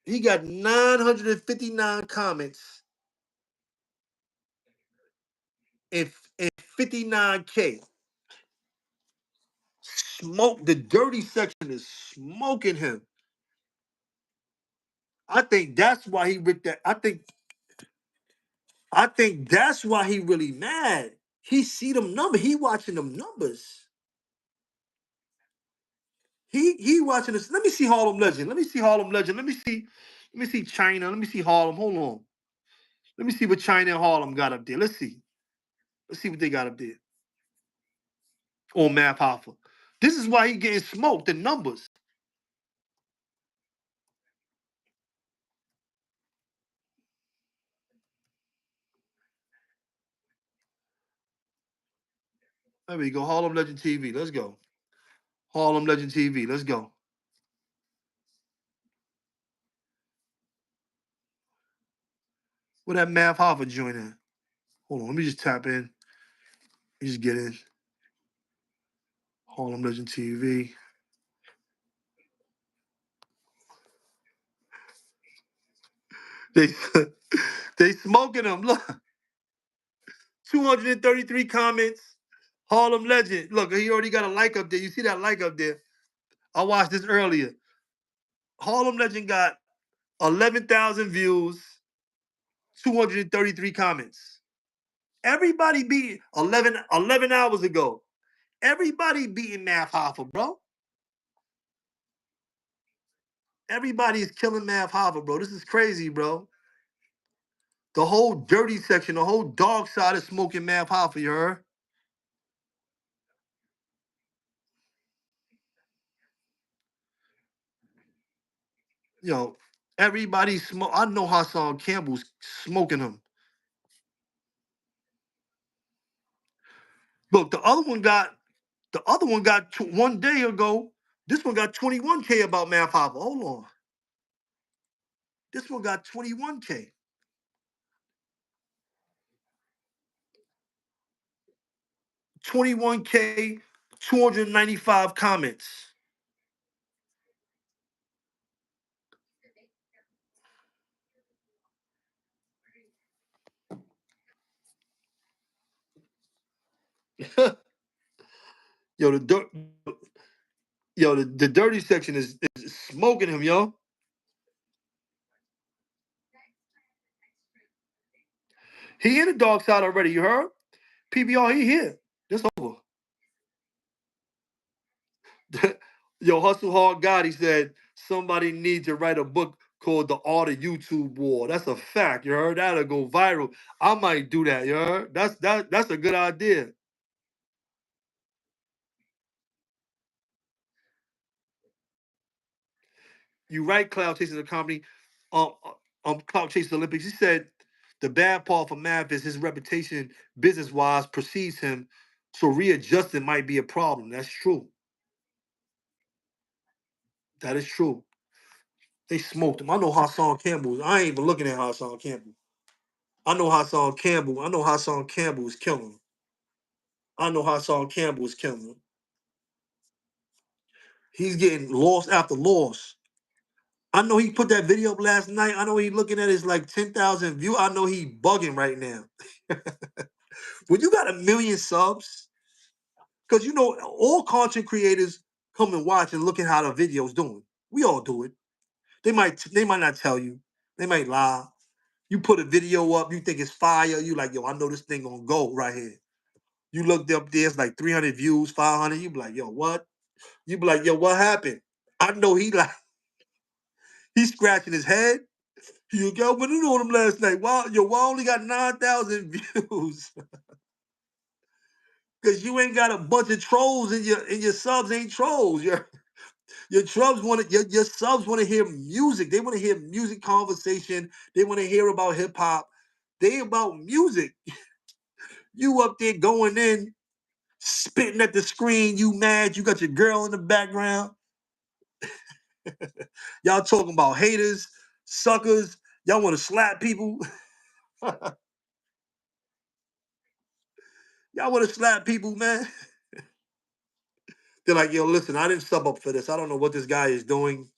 He got 959 comments and 59K. Smoke. The dirty section is smoking him. I think that's why he ripped that. I think that's why he really mad. He see them numbers. He watching them numbers. He watching this. Let me see Harlem Legend. Let me see Harlem Legend. Let me see China. Let me see Harlem. Hold on. Let me see what China and Harlem got up there. Let's see. Let's see what they got up there on Math Hoffa. This is why he getting smoked. The numbers. There we go. Harlem Legend TV. Let's go. Harlem Legend TV. Let's go. Where that Math Hoffa joint in? Hold on. Let me just tap in. Let me just get in. Harlem Legend TV. They they smoking him. Look, 233 comments. Harlem Legend. Look, he already got a like up there. You see that like up there? I watched this earlier. Harlem Legend got 11,000 views, 233 comments. Everybody beat 11 hours ago. Everybody beating Math Hoffa, bro. Everybody is killing Math Hoffa, bro. This is crazy, bro. The whole dirty section, the whole dog side is smoking Math Hoffa, you heard? Yo, everybody smoke. I know Hassan Campbell's smoking him. Look, the other one got 1 day ago. This one got 21K about Math Hoffa. Hold on. This one got 21K. 21K, 295 comments. Yo, the dirty section is smoking him, yo. He in the dog side already, you heard? PBR, he here. It's over. Yo, Hustle Hard God, he said, somebody needs to write a book called The Art of YouTube War. That's a fact, you heard? That'll go viral. I might do that, you heard? That's a good idea. You right, Cloud Chasing the Comedy. Cloud Chasing Olympics. He said the bad part for Math is his reputation business-wise precedes him, so readjusting might be a problem. That's true. That is true. They smoked him. I know Hassan Campbell. I ain't even looking at Hassan Campbell. I know Hassan Campbell. I know Hassan Campbell is killing him. I know Hassan Campbell is killing him. He's getting lost after loss. I know he put that video up last night. I know he looking at his like 10,000 views. I know he bugging right now. When you got 1 million subs, because you know all content creators come and watch and look at how the video's doing. We all do it. They might not tell you. They might lie. You put a video up, you think it's fire. You like, yo, I know this thing gonna go right here. You looked up there, it's like 300 views, 500. You be like, yo, what? You be like, yo, what happened? I know he like, he's scratching his head. You go, what you on him last night? Why, yo, why only got 9,000 views? Because you ain't got a bunch of trolls and your subs ain't trolls. Your subs want to your subs want to hear music. They want to hear music conversation. They want to hear about hip hop. They about music. You up there going in, spitting at the screen. You mad? You got your girl in the background. Y'all talking about haters, suckers. Y'all want to slap people. Y'all want to slap people, man. They're like, yo, listen, I didn't sub up for this. I don't know what this guy is doing.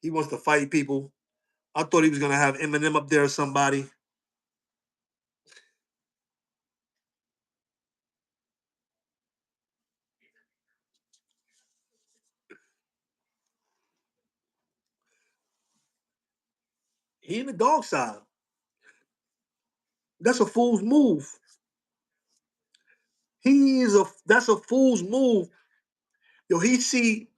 He wants to fight people. I thought he was gonna have Eminem up there or somebody. He in the dog side. That's a fool's move. That's a fool's move. Yo, he see,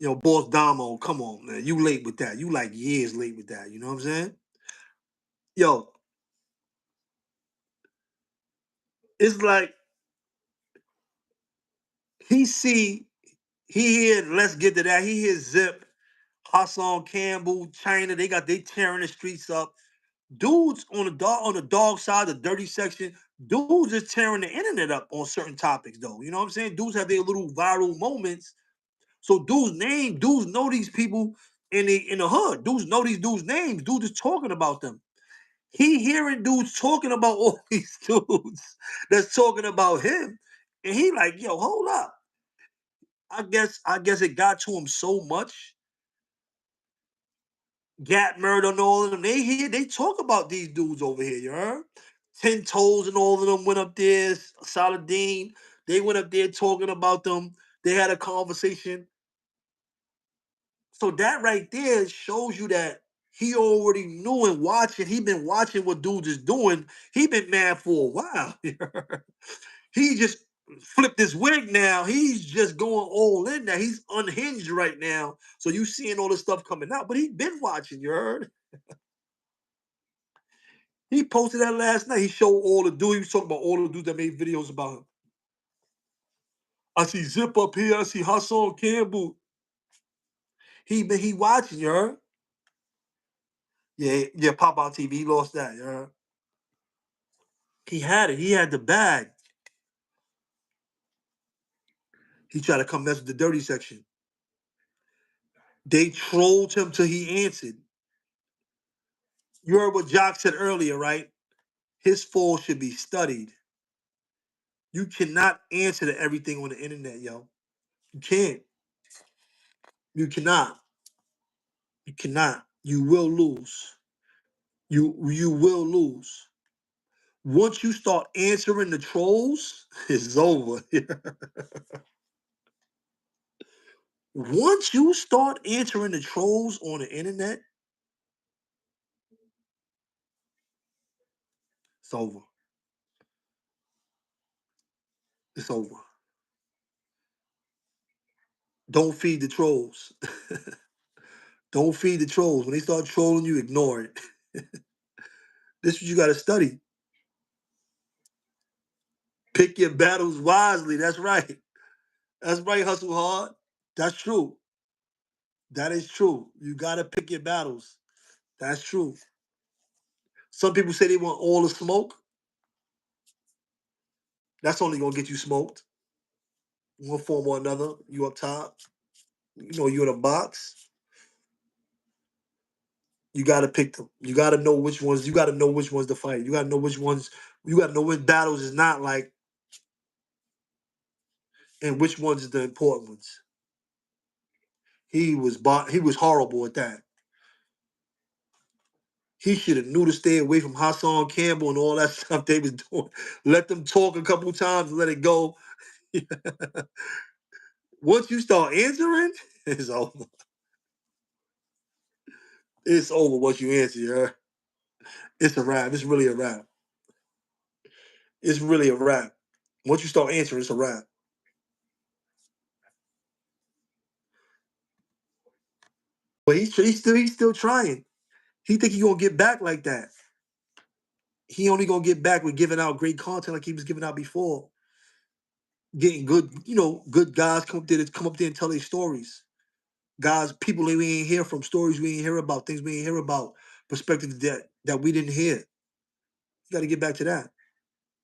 yo, boss Damo, come on, man. You late with that. You like years late with that. You know what I'm saying? Yo, it's like he see, he hear, let's get to that. He hear Zip, Hassan, Campbell, China. They tearing the streets up. Dudes on the dog side, the dirty section, dudes is tearing the internet up on certain topics, though. You know what I'm saying? Dudes have their little viral moments. So dudes know these people in the hood. Dudes know these dudes' names. Dudes is talking about them. He hearing dudes talking about all these dudes that's talking about him. And he like, yo, hold up. I guess it got to him so much. Gat Murder and all of them. They talk about these dudes over here, you heard? 10 Toes and all of them went up there. Saladin, they went up there talking about them. They had a conversation. So that right there shows you that he already knew and watching. He been watching what dudes is doing. He been mad for a while. He just flipped his wig now. He's just going all in now. He's unhinged right now. So you seeing all this stuff coming out, but he been watching. You heard? He posted that last night. He showed all the dudes. He was talking about all the dudes that made videos about him. I see Zip up here. I see Hassan Campbell. He watching, you heard? Yeah, Pop Out TV. He lost that, you heard? He had it. He had the bag. He tried to come mess with the dirty section. They trolled him till he answered. You heard what Jock said earlier, right? His fall should be studied. You cannot answer to everything on the internet, yo. You can't. You cannot. You cannot. You will lose. You will lose. Once you start answering the trolls, it's over. Once you start answering the trolls on the internet, it's over. It's over. Don't feed the trolls. Don't feed the trolls. When they start trolling you, ignore it. This is what you got to study. Pick your battles wisely. That's right. That's right, hustle hard. That's true. That is true. You got to pick your battles. That's true. Some people say they want all the smoke. That's only going to get you smoked. One form or another. You up top. You know, you in a box. You got to pick them. You got to know which ones. You got to know which ones to fight. You got to know which ones. You got to know which battles is not like, and which ones is the important ones. He was horrible at that. He should have knew to stay away from Hassan Campbell and all that stuff they was doing. Let them talk a couple times and let it go. Once you start answering, it's over. It's over once you answer. Yeah. It's a wrap. It's really a wrap. it's really a wrap. Once you start answering, it's a wrap. But he's still trying. He think he gonna get back like that. He only gonna get back with giving out great content like he was giving out before. Getting good, good guys come up there and tell their stories. Guys, people that we ain't hear from, stories we ain't hear about, things we ain't hear about, perspectives that we didn't hear. You got to get back to that.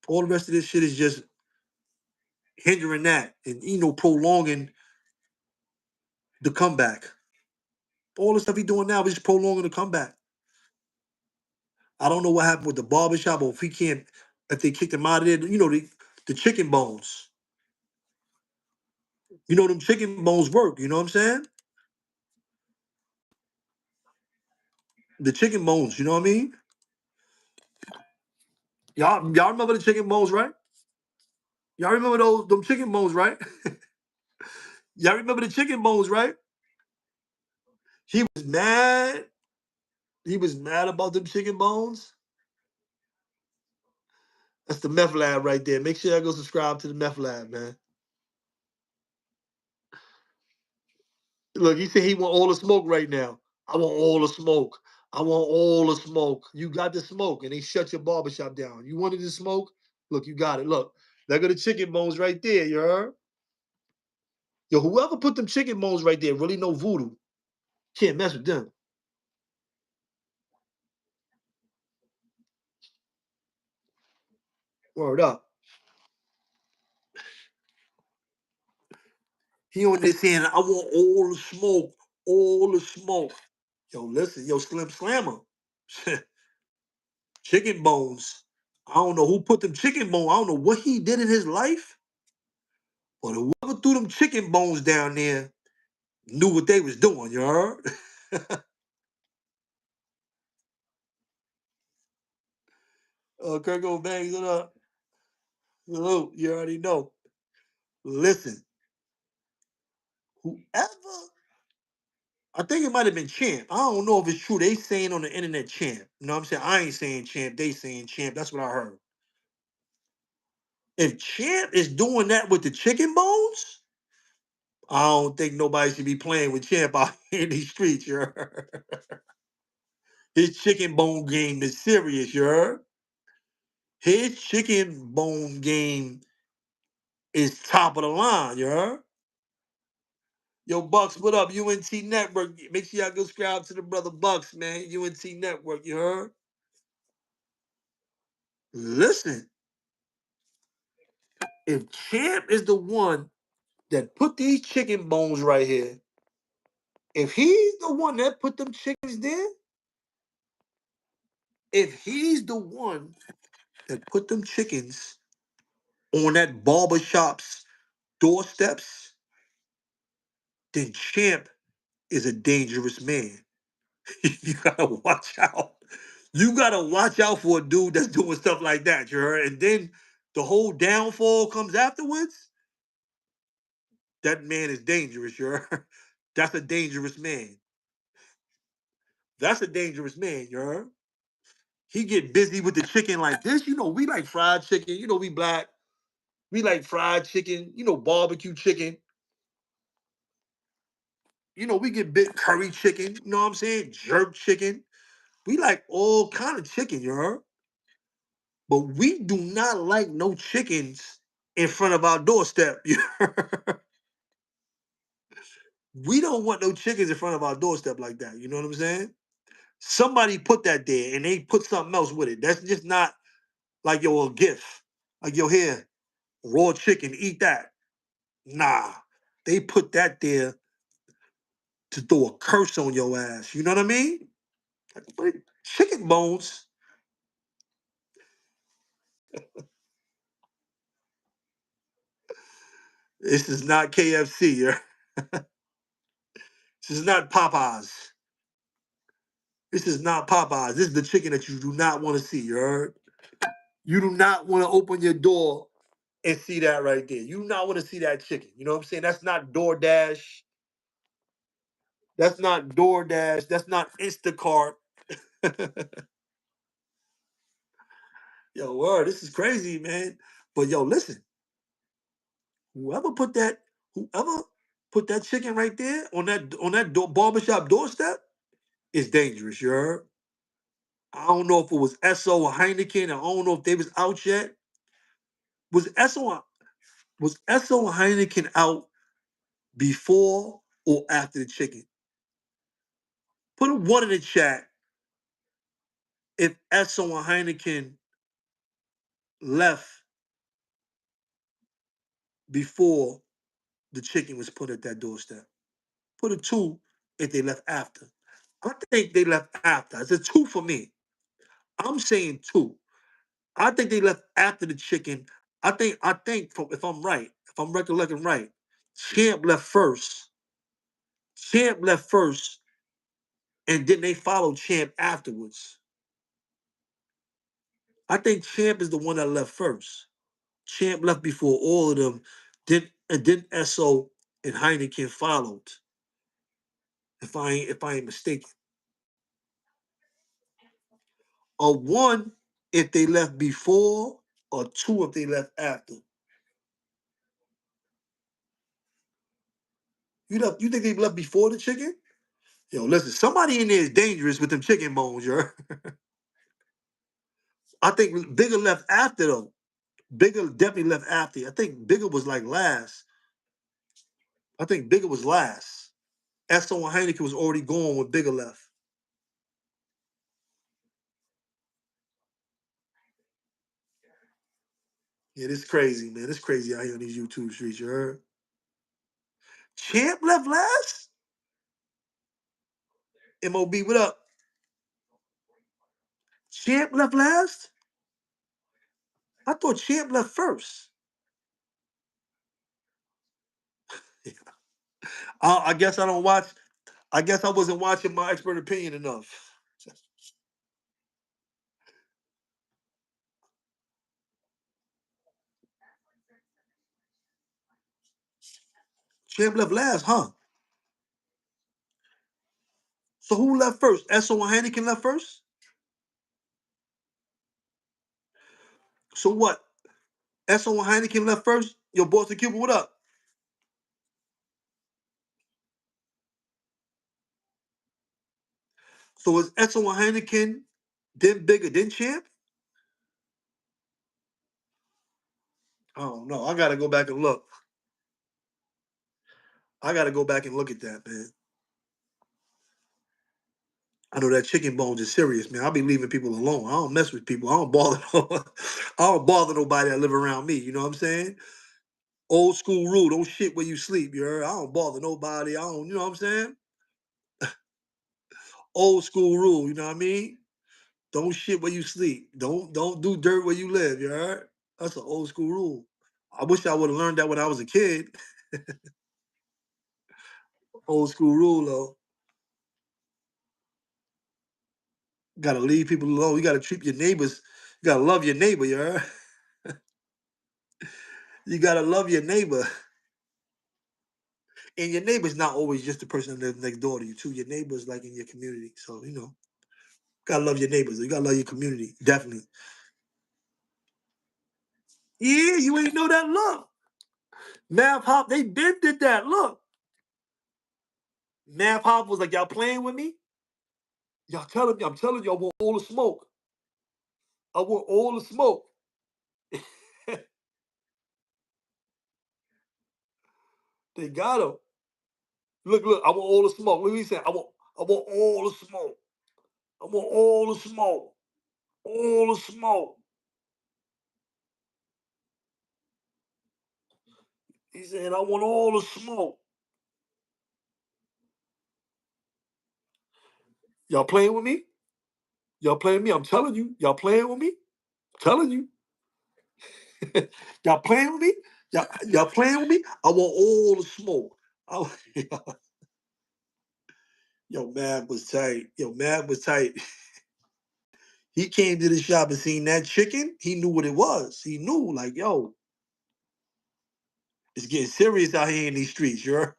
All the rest of this shit is just hindering that and prolonging the comeback. All the stuff he's doing now is just prolonging the comeback. I don't know what happened with the barbershop or if they kicked him out of there. The chicken bones. Them chicken bones work. You know what I'm saying? The chicken bones. You know what I mean? Y'all remember the chicken bones, right? Y'all remember them chicken bones, right? Y'all remember the chicken bones, right? He was mad. He was mad about them chicken bones. That's the Meth Lab right there. Make sure y'all go subscribe to the Meth Lab, man. Look, he said he want all the smoke right now. I want all the smoke. I want all the smoke. You got the smoke, and they shut your barbershop down. You wanted the smoke? Look, you got it. Look, there go the chicken bones right there, you heard? Yo, whoever put them chicken bones right there really know voodoo. Can't mess with them. Word up. He on this saying, I want all the smoke, all the smoke. Yo, listen, Slim Slammer. Chicken bones. I don't know who put them chicken bones. I don't know what he did in his life, but whoever threw them chicken bones down there knew what they was doing, you heard? Kirko Bangs, what up? Hello, you already know. Listen, whoever, I think it might have been Champ. I don't know if it's true. They saying on the internet Champ. You know what I'm saying? I ain't saying Champ. They saying Champ. That's what I heard. If Champ is doing that with the chicken bones, I don't think nobody should be playing with Champ out in these streets, you heard? His chicken bone game is serious, you heard? His chicken bone game is top of the line, you heard? Yo, Bucks, what up? UNT Network. Make sure y'all go subscribe to the brother Bucks, man. UNT Network, you heard? Listen, if Champ is the one that put these chicken bones right here, if he's the one that put them chickens there, if he's the one that put them chickens on that barbershop's doorsteps, then Champ is a dangerous man. You gotta watch out. You gotta watch out for a dude that's doing stuff like that, you heard? And then the whole downfall comes afterwards. That man is dangerous, you heard? That's a dangerous man. That's a dangerous man, you heard? He get busy with the chicken like this. We like fried chicken. We black. We like fried chicken, barbecue chicken. We get bit curry chicken, you know what I'm saying? Jerk chicken. We like all kind of chicken, you heard? But we do not like no chickens in front of our doorstep. You heard? We don't want no chickens in front of our doorstep like that. You know what I'm saying? Somebody put that there and they put something else with it. That's just not like a gift. Like here, raw chicken, eat that. Nah. They put that there to throw a curse on your ass. You know what I mean? Like, chicken bones. This is not KFC. This is not Popeyes. This is not Popeyes. This is the chicken that you do not want to see. You heard? You do not want to open your door and see that right there. You do not want to see that chicken. You know what I'm saying? That's not DoorDash. That's not DoorDash. That's not Instacart. Yo, word, this is crazy, man. But yo, listen, whoever put that, whoever put that chicken right there on that barbershop doorstep is dangerous. You heard? I don't know if it was Esso or Heineken. I don't know if they was out yet. Was Esso was Esso and Heineken out before or after the chicken? Put a one in the chat if Esso and Heineken left before the chicken was put at that doorstep. Put a two if they left after. I think they left after. It's a two for me. I'm saying two. I think they left after the chicken. I think if I'm right, if I'm recollecting right, Champ left first. Champ left first, and then they followed Champ afterwards. I think Champ is the one that left first. Champ left before all of them. Then Esso and Heineken followed. If I ain't mistaken. Or one if they left before, or two if they left after. You think they left before the chicken? Yo, listen, somebody in there is dangerous with them chicken bones, yo. I think Bigger left after though. Bigger definitely left after. I think Bigger was like last. I think Bigger was last. Esso and Heineken was already gone when Bigger left. Yeah, this crazy, man. It's crazy out here on these YouTube streets, you heard? Champ left last? MOB, what up? Champ left last? I thought Champ left first. I guess I don't watch. I guess I wasn't watching My Expert Opinion enough. Champ left last, huh? So who left first? Esso and Heineken left first? So what? Esso and Heineken left first? Yo, Boston Cuba, what up? So is Esso and Heineken then Bigger, then Champ? I don't know. I gotta go back and look. I gotta go back and look at that, man. I know that chicken bones is serious, man. I'll be leaving people alone. I don't mess with people. I don't bother. I don't bother nobody that live around me. You know what I'm saying? Old school rule: don't shit where you sleep. You heard? I don't bother nobody. I don't. You know what I'm saying? Old school rule. You know what I mean? Don't shit where you sleep. Don't do dirt where you live. You heard? That's an old school rule. I wish I would have learned that when I was a kid. Old school rule though. Gotta leave people alone. You gotta treat your neighbors. You gotta love your neighbor. You heard? You gotta love your neighbor. And your neighbor's not always just the person that lives next door to you, too. Your neighbor's like in your community. So, gotta love your neighbors. You gotta love your community. Definitely. Yeah, you ain't know that. Look. Math Hop, they did that. Look. Math Hop was like, y'all playing with me? Y'all telling me, I'm telling you, I want all the smoke. I want all the smoke. They got him. Look, I want all the smoke. Look what he said. I want all the smoke. I want all the smoke. All the smoke. He said, I want all the smoke. Y'all playing with me? Y'all playing with me? I'm telling you. Y'all playing with me? I'm telling you. Y'all playing with me? Y'all playing with me? I want all the smoke. Yo, Mad was tight. Yo, Mad was tight. He came to the shop and seen that chicken. He knew what it was. He knew, like, yo, it's getting serious out here in these streets, you're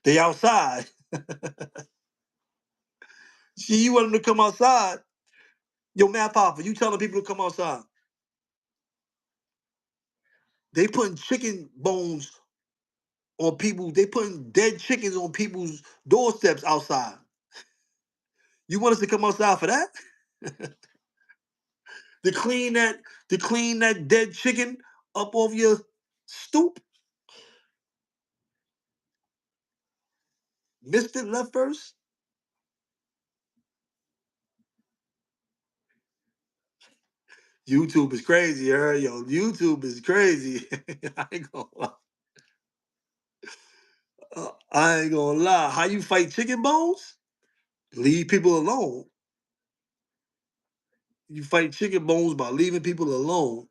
they outside. See, you want them to come outside. Yo, Math Hoffa, you telling people to come outside. They putting chicken bones on people. They putting dead chickens on people's doorsteps outside. You want us to come outside for that? to clean that dead chicken up off your stoop? Missed it, left first? YouTube is crazy, yo. YouTube is crazy. I ain't gonna lie. I ain't gonna lie. How you fight chicken bones? Leave people alone. You fight chicken bones by leaving people alone.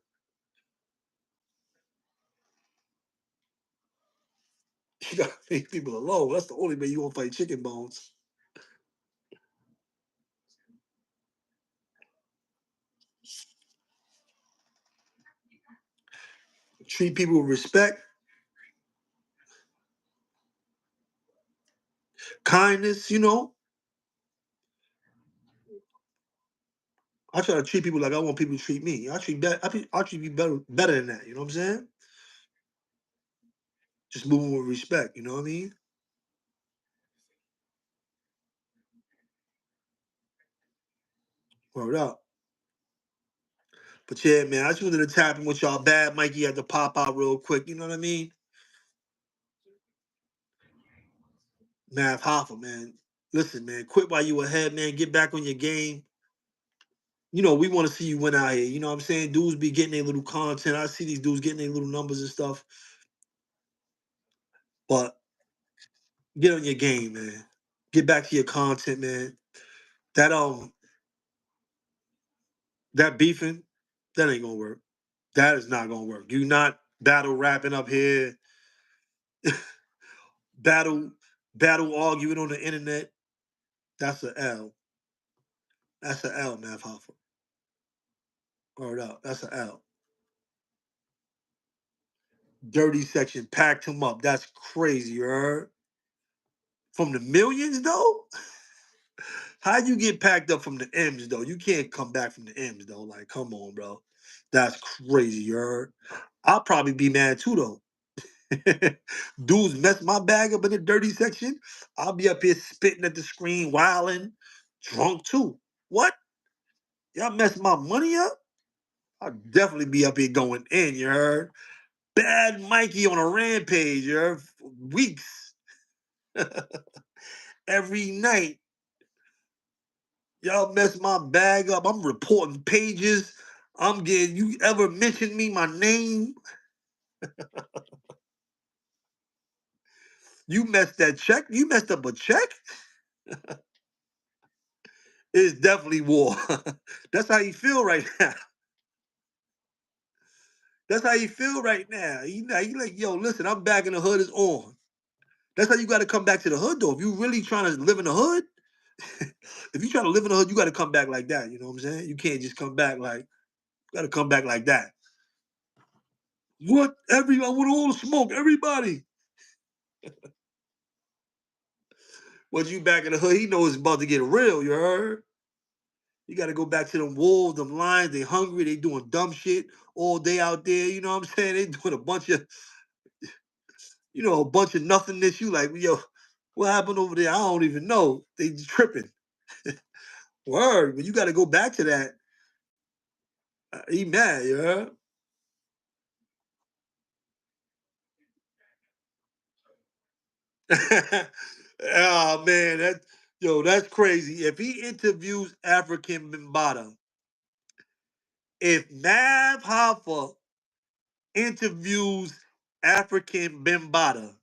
You gotta leave people alone. That's the only way you gonna fight chicken bones. Treat people with respect, kindness, I try to treat people like I want people to treat me. I treat people better than that. You know what I'm saying? Just moving with respect. You know what I mean? Word up. But yeah, man, I just wanted to tap in with y'all. Bad Mikey had to pop out real quick. You know what I mean? Math Hoffa, man. Listen, man, quit while you ahead, man. Get back on your game. We want to see you win out here. You know what I'm saying? Dudes be getting their little content. I see these dudes getting their little numbers and stuff. But get on your game, man. Get back to your content, man. That that beefing, that ain't gonna work. That is not gonna work. You not battle rapping up here, battle arguing on the internet. That's an L. That's an L, Math Hoffa. Word up. That's an L. Dirty section packed him up. That's crazy, you heard? From the millions though? How you get packed up from the M's though? You can't come back from the M's though. Like, come on, bro. That's crazy, you heard? I'll probably be mad too though. Dudes mess my bag up in the dirty section. I'll be up here spitting at the screen, wilding, drunk too. What? Y'all mess my money up? I'll definitely be up here going in, you heard? Bad Mikey on a rampage, you heard? For weeks. Every night. Y'all mess my bag up. I'm reporting pages. I'm getting, you ever mention me, my name? You messed that check? You messed up a check? It's definitely war. That's how you feel right now. That's how you feel right now. You like, yo, listen, I'm back in the hood, it's on. That's how you got to come back to the hood, though. If you really trying to live in the hood, if you trying to live in the hood, you got to come back like that. You know what I'm saying? You can't just come back like, you got to come back like that. What? I want all the smoke, everybody. Once you back in the hood, he knows it's about to get real, you heard? You got to go back to them wolves, them lions. They hungry. They doing dumb shit all day out there. You know what I'm saying? They doing a bunch of nothingness. You like, yo, what happened over there? I don't even know. They tripping. Word, but you got to go back to that. He mad, you heard? Oh man, that's crazy. If he interviews African Bimbada, if Mav Hoffa interviews African Bimbada,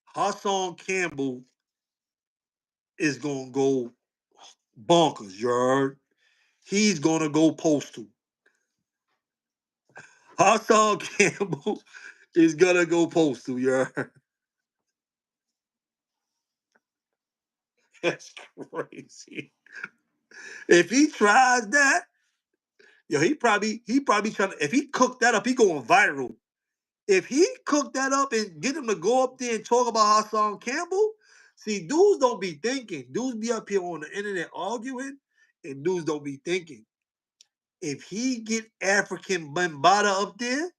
Hassan Campbell is gonna go bonkers, you heard? He's gonna go postal. Hassan Campbell is gonna go postal, you heard? That's crazy. If he tries that, yo, he probably trying to, if he cooked that up, he going viral. If he cooked that up and get him to go up there and talk about Hassan Campbell, see, dudes don't be thinking. Dudes be up here on the internet arguing, and dudes don't be thinking. If he get African Bambada up there,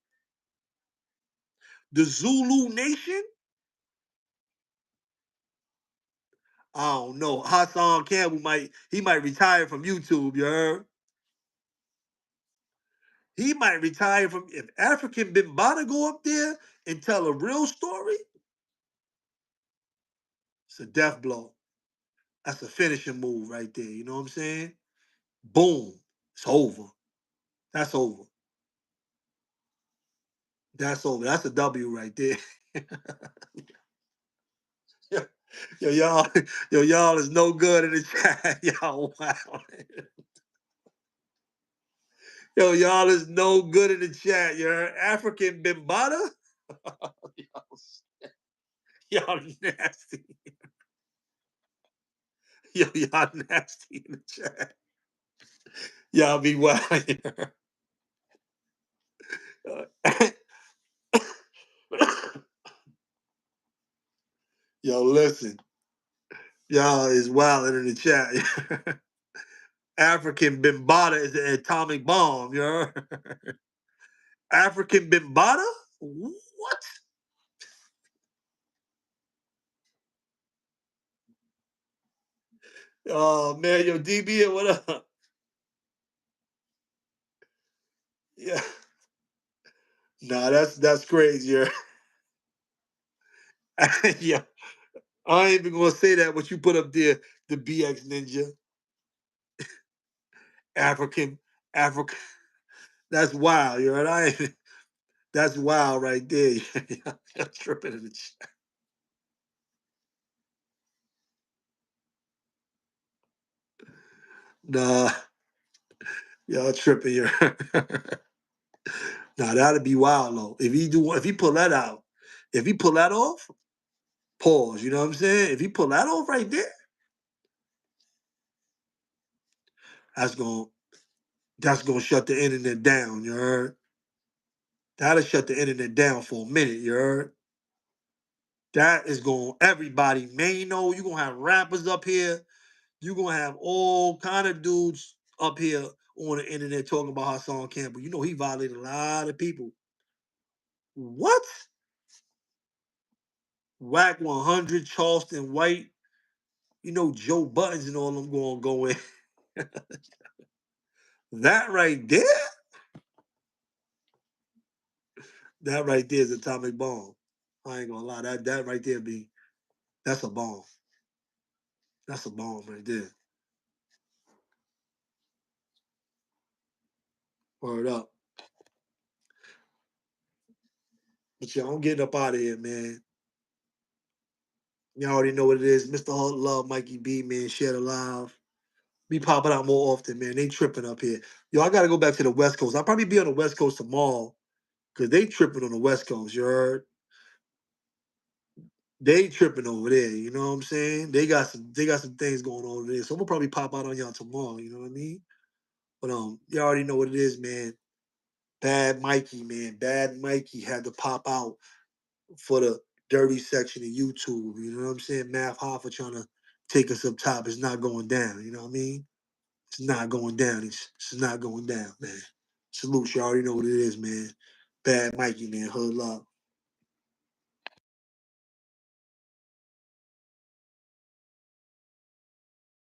The Zulu Nation? I don't know. Hassan Campbell might retire from YouTube, you heard? He might retire from if African Bimbada go up there and tell a real story, it's a death blow. That's a finishing move right there. You know what I'm saying? Boom. It's over. That's over. That's over. That's a W right there. Yo, y'all is no good in the chat. Y'all wow. Yo, y'all is no good in the chat. You're African Bimbada? Y'all nasty. Yo, y'all nasty in the chat. Y'all be wild here. Yo, listen. Y'all is wilding in the chat. African Bimbada is an atomic bomb, you know? African Bimbada? What? Oh man, yo, DB, what up? Yeah. Nah, that's crazy. Yeah. Yeah. I ain't even gonna say that what you put up there, the BX Ninja. African, African. That's wild, you know. I ain't, that's wild right there. You're tripping in the chat. Nah, y'all tripping here. Nah, that'd be wild though. If he pull that out, if he pull that off, pause. You know what I'm saying? If he pull that off right there, that's gonna shut the internet down. You heard? That'll shut the internet down for a minute. You heard? That is going everybody. Mano, you gonna have rappers up here. You gonna have all kind of dudes up here on the internet talking about Hassan Campbell. You know he violated a lot of people. What? Whack 100, Charleston White. You know Joe Buttons and all them going to go in. That right there, that right there is atomic bomb. I ain't gonna lie, that right there that's a bomb. That's a bomb right there. Word up. But y'all, I'm getting up out of here, man. Y'all already know what it is. Mr. Hot Love, Mikey B, man, share the live. Be popping out more often, man. They tripping up here. Yo, I gotta go back to the West Coast. I'll probably be on the West Coast tomorrow because they tripping on the West Coast, you heard? They tripping over there, you know what I'm saying? They got some things going on over there. So I'm gonna probably pop out on y'all tomorrow, you know what I mean? But you already know what it is, man. Bad Mikey, man. Bad Mikey had to pop out for the dirty section of YouTube. You know what I'm saying? Math Hoffa trying to take us up top. It's not going down, you know what I mean? It's not going down. It's not going down, man. Salute, you already know what it is, man. Bad Mikey, man. Hood love.